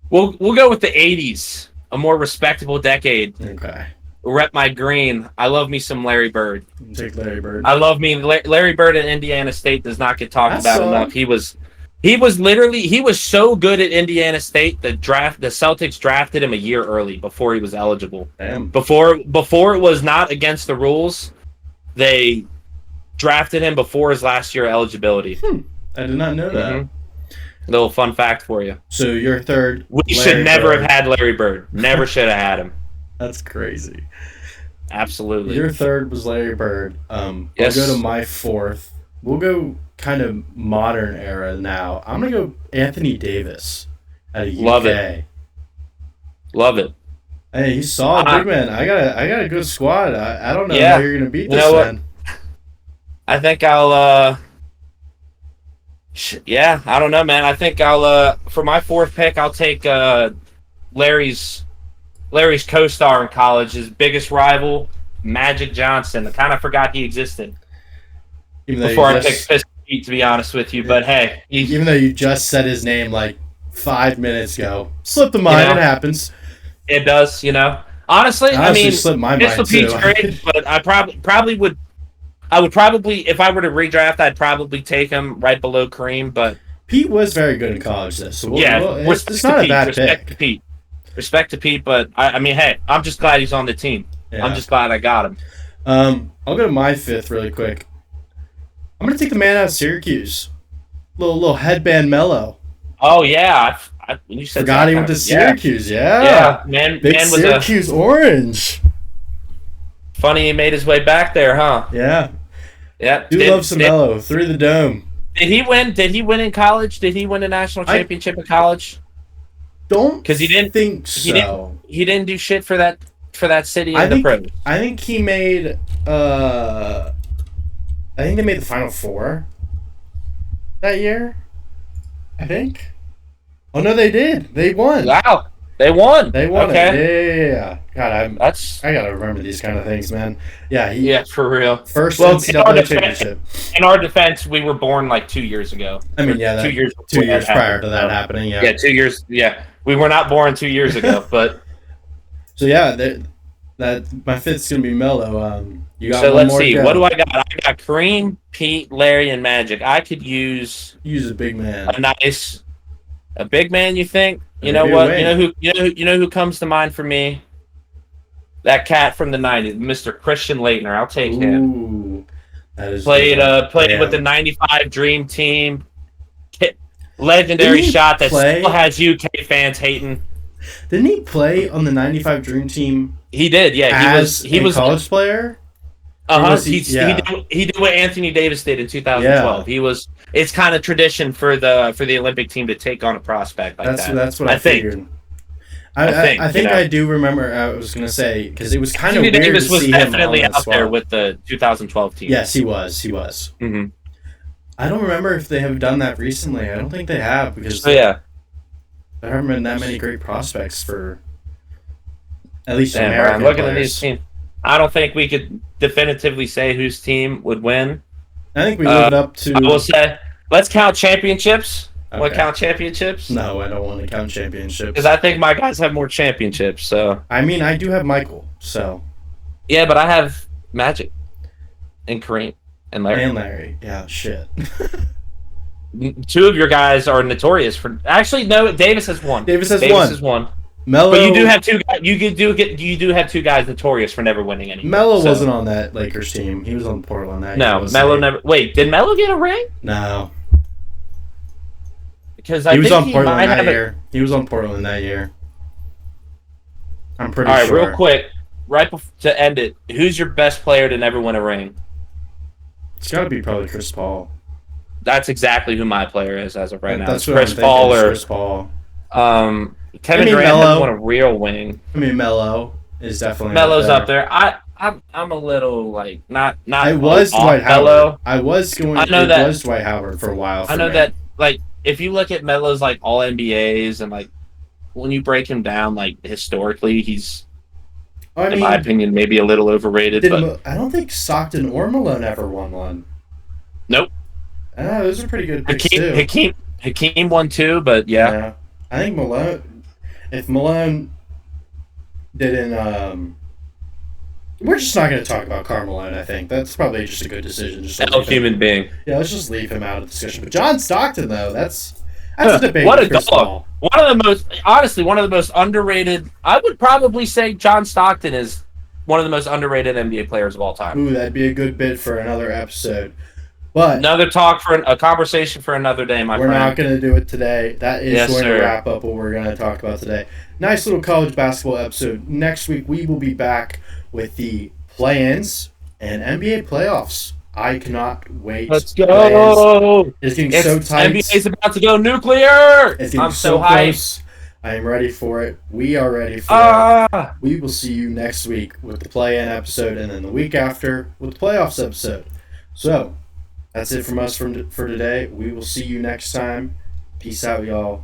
[SPEAKER 2] We'll go with the 80s. A more respectable decade.
[SPEAKER 1] Okay.
[SPEAKER 2] Rep my green. I love me some Larry Bird.
[SPEAKER 1] Take Larry Bird.
[SPEAKER 2] I love me Larry Bird at Indiana State does not get talked
[SPEAKER 1] That's
[SPEAKER 2] about enough. He was so good at Indiana State. The Celtics drafted him a year early before he was eligible.
[SPEAKER 1] Damn.
[SPEAKER 2] Before it was not against the rules, they drafted him before his last year eligibility.
[SPEAKER 1] I did not know that.
[SPEAKER 2] Mm-hmm. Little fun fact for you.
[SPEAKER 1] So your third.
[SPEAKER 2] We
[SPEAKER 1] Larry
[SPEAKER 2] should never
[SPEAKER 1] Bird.
[SPEAKER 2] have had Larry Bird. Never should have had him.
[SPEAKER 1] That's crazy.
[SPEAKER 2] Absolutely.
[SPEAKER 1] Your third was Larry Bird.
[SPEAKER 2] Yes.
[SPEAKER 1] I'll go to my fourth. We'll go kind of modern era now. I'm gonna go Anthony Davis out of UK.
[SPEAKER 2] Love it.
[SPEAKER 1] Hey, he's solid, big man. I got a good squad. I don't know
[SPEAKER 2] Yeah.
[SPEAKER 1] how you're gonna beat
[SPEAKER 2] You
[SPEAKER 1] this
[SPEAKER 2] know what?
[SPEAKER 1] man.
[SPEAKER 2] I think I'll yeah, I don't know, man. I think I'll for my fourth pick, I'll take Larry's co-star in college, his biggest rival, Magic Johnson. I kind of forgot he existed before I picked Pistol Pete, to be honest with you. But hey,
[SPEAKER 1] even though you just said his name like 5 minutes ago, slipped the mind. It happens.
[SPEAKER 2] It does, Honestly, I mean,
[SPEAKER 1] slipped my
[SPEAKER 2] Pistol
[SPEAKER 1] mind too.
[SPEAKER 2] Pete's great, but I probably would. I would probably, if I were to redraft, I'd probably take him right below Kareem. But
[SPEAKER 1] Pete was very good in college, though. So
[SPEAKER 2] it's
[SPEAKER 1] not a bad
[SPEAKER 2] respect
[SPEAKER 1] pick.
[SPEAKER 2] to Pete. Respect to Pete, but I mean, hey, I'm just glad he's on the team.
[SPEAKER 1] Yeah.
[SPEAKER 2] I'm just glad I got him.
[SPEAKER 1] I'll go to my fifth really quick. I'm gonna take the man out of Syracuse. Little headband mellow.
[SPEAKER 2] Oh yeah, when you said
[SPEAKER 1] Forgot
[SPEAKER 2] that,
[SPEAKER 1] he went to Syracuse. Yeah.
[SPEAKER 2] Yeah, man
[SPEAKER 1] Big
[SPEAKER 2] was
[SPEAKER 1] Syracuse orange.
[SPEAKER 2] Funny he made his way back there, huh?
[SPEAKER 1] Yeah.
[SPEAKER 2] Yeah.
[SPEAKER 1] Dude loves some mellow through the dome.
[SPEAKER 2] Did he win? Did he win in college? Did he win a national championship in college?
[SPEAKER 1] Because
[SPEAKER 2] he didn't
[SPEAKER 1] think so.
[SPEAKER 2] He didn't do shit for that city in the pros.
[SPEAKER 1] I think he made. I think they made the Final Four that year. I think. Oh no, they did. They won.
[SPEAKER 2] Wow, they won.
[SPEAKER 1] They won
[SPEAKER 2] okay.
[SPEAKER 1] it. Yeah. God, I gotta remember these kind of things, man. Yeah.
[SPEAKER 2] Yeah, for real.
[SPEAKER 1] First NCAA championship.
[SPEAKER 2] In our defense, we were born like 2 years ago.
[SPEAKER 1] I mean, yeah,
[SPEAKER 2] 2 years.
[SPEAKER 1] 2 years prior to that happening. Yeah.
[SPEAKER 2] Yeah, 2 years. Yeah, we were not born 2 years ago, but.
[SPEAKER 1] So yeah, that my fifth's gonna be mellow. You got
[SPEAKER 2] so
[SPEAKER 1] one
[SPEAKER 2] let's
[SPEAKER 1] more
[SPEAKER 2] see.
[SPEAKER 1] to go.
[SPEAKER 2] What do I got? I got Kareem, Pete, Larry, and Magic. I could use
[SPEAKER 1] a big man.
[SPEAKER 2] A big man. You think? You know
[SPEAKER 1] Maybe
[SPEAKER 2] what?
[SPEAKER 1] Wayne.
[SPEAKER 2] You know who comes to mind for me? That cat from the '90s, Mr. Christian Laettner. I'll take him.
[SPEAKER 1] Ooh, that is
[SPEAKER 2] played with the '95 Dream Team. Legendary shot that still has UK fans hating.
[SPEAKER 1] Didn't he play on the '95 Dream Team?
[SPEAKER 2] He did. Yeah, he was
[SPEAKER 1] a college player.
[SPEAKER 2] He did what Anthony Davis did in 2012.
[SPEAKER 1] Yeah.
[SPEAKER 2] It's kind of tradition for the Olympic team to take on a prospect like that.
[SPEAKER 1] That's what I figured. I think I do remember. I was gonna say because it was kind of weird
[SPEAKER 2] Davis
[SPEAKER 1] to
[SPEAKER 2] was
[SPEAKER 1] see him
[SPEAKER 2] definitely out
[SPEAKER 1] swap.
[SPEAKER 2] there with the 2012 team.
[SPEAKER 1] Yes, he was.
[SPEAKER 2] Mm-hmm.
[SPEAKER 1] I don't remember if they have done that recently. I don't think they have because
[SPEAKER 2] yeah,
[SPEAKER 1] there haven't been that many great prospects for at least
[SPEAKER 2] Damn,
[SPEAKER 1] American
[SPEAKER 2] Brian, looking at
[SPEAKER 1] players.
[SPEAKER 2] these teams, I don't think we could definitively say whose team would win.
[SPEAKER 1] I think we lived up to.
[SPEAKER 2] I will say, let's count championships.
[SPEAKER 1] Okay.
[SPEAKER 2] Want to count championships?
[SPEAKER 1] No, I don't want to count championships.
[SPEAKER 2] Because I think my guys have more championships. So
[SPEAKER 1] I mean, I do have Michael. So
[SPEAKER 2] yeah, but I have Magic and Kareem and Larry.
[SPEAKER 1] And Larry. Yeah, shit.
[SPEAKER 2] Two of your guys are notorious for. Actually, no. Davis has one.
[SPEAKER 1] Davis has
[SPEAKER 2] one.
[SPEAKER 1] Melo,
[SPEAKER 2] but you do have two. You do have two guys notorious for never winning anything.
[SPEAKER 1] Melo wasn't on that Lakers team. He was on Portland that year.
[SPEAKER 2] No, Melo never. Wait, did Melo get a ring?
[SPEAKER 1] No.
[SPEAKER 2] Because
[SPEAKER 1] he was on Portland that year. He was on Portland that year. I'm pretty sure.
[SPEAKER 2] All right, real quick, to end it, who's your best player to never win a ring?
[SPEAKER 1] It's got to be probably Chris Paul.
[SPEAKER 2] That's exactly who my player is as of right now.
[SPEAKER 1] That's
[SPEAKER 2] Chris Paul or
[SPEAKER 1] Chris Paul.
[SPEAKER 2] Kevin Durant hasn't won a real wing.
[SPEAKER 1] I mean, Melo is definitely
[SPEAKER 2] up there. I'm a little like not.
[SPEAKER 1] I was Dwight Howard. I was going.
[SPEAKER 2] I know that
[SPEAKER 1] was Dwight Howard for a while.
[SPEAKER 2] I know that like if you look at Melo's like all NBAs and like when you break him down like historically, he's in my opinion maybe a little overrated. But
[SPEAKER 1] I don't think Stockton or Malone ever won one.
[SPEAKER 2] Nope.
[SPEAKER 1] Those are pretty good picks too.
[SPEAKER 2] Hakeem won too, but yeah.
[SPEAKER 1] I think Malone. If Malone didn't, we're just not going to talk about Karl Malone. I think that's probably just a good decision. Just
[SPEAKER 2] human being.
[SPEAKER 1] Yeah, let's just leave him out of the discussion. But John Stockton, though, that's a debate.
[SPEAKER 2] What a dog! One of the most underrated. I would probably say John Stockton is one of the most underrated NBA players of all time.
[SPEAKER 1] Ooh, that'd be a good bit for another episode. But
[SPEAKER 2] another talk for a conversation for another day, my friend.
[SPEAKER 1] We're not going to do it today. That is going to wrap up what we're going to talk about today. Nice little college basketball episode. Next week, we will be back with the play-ins and NBA playoffs. I cannot wait.
[SPEAKER 2] Let's go!
[SPEAKER 1] It's getting so tight.
[SPEAKER 2] NBA's about to go nuclear!
[SPEAKER 1] I'm so hyped. I am ready for it. We are ready for it. We will see you next week with the play-in episode, and then the week after with the playoffs episode. So, that's it from us for today. We will see you next time. Peace out, y'all.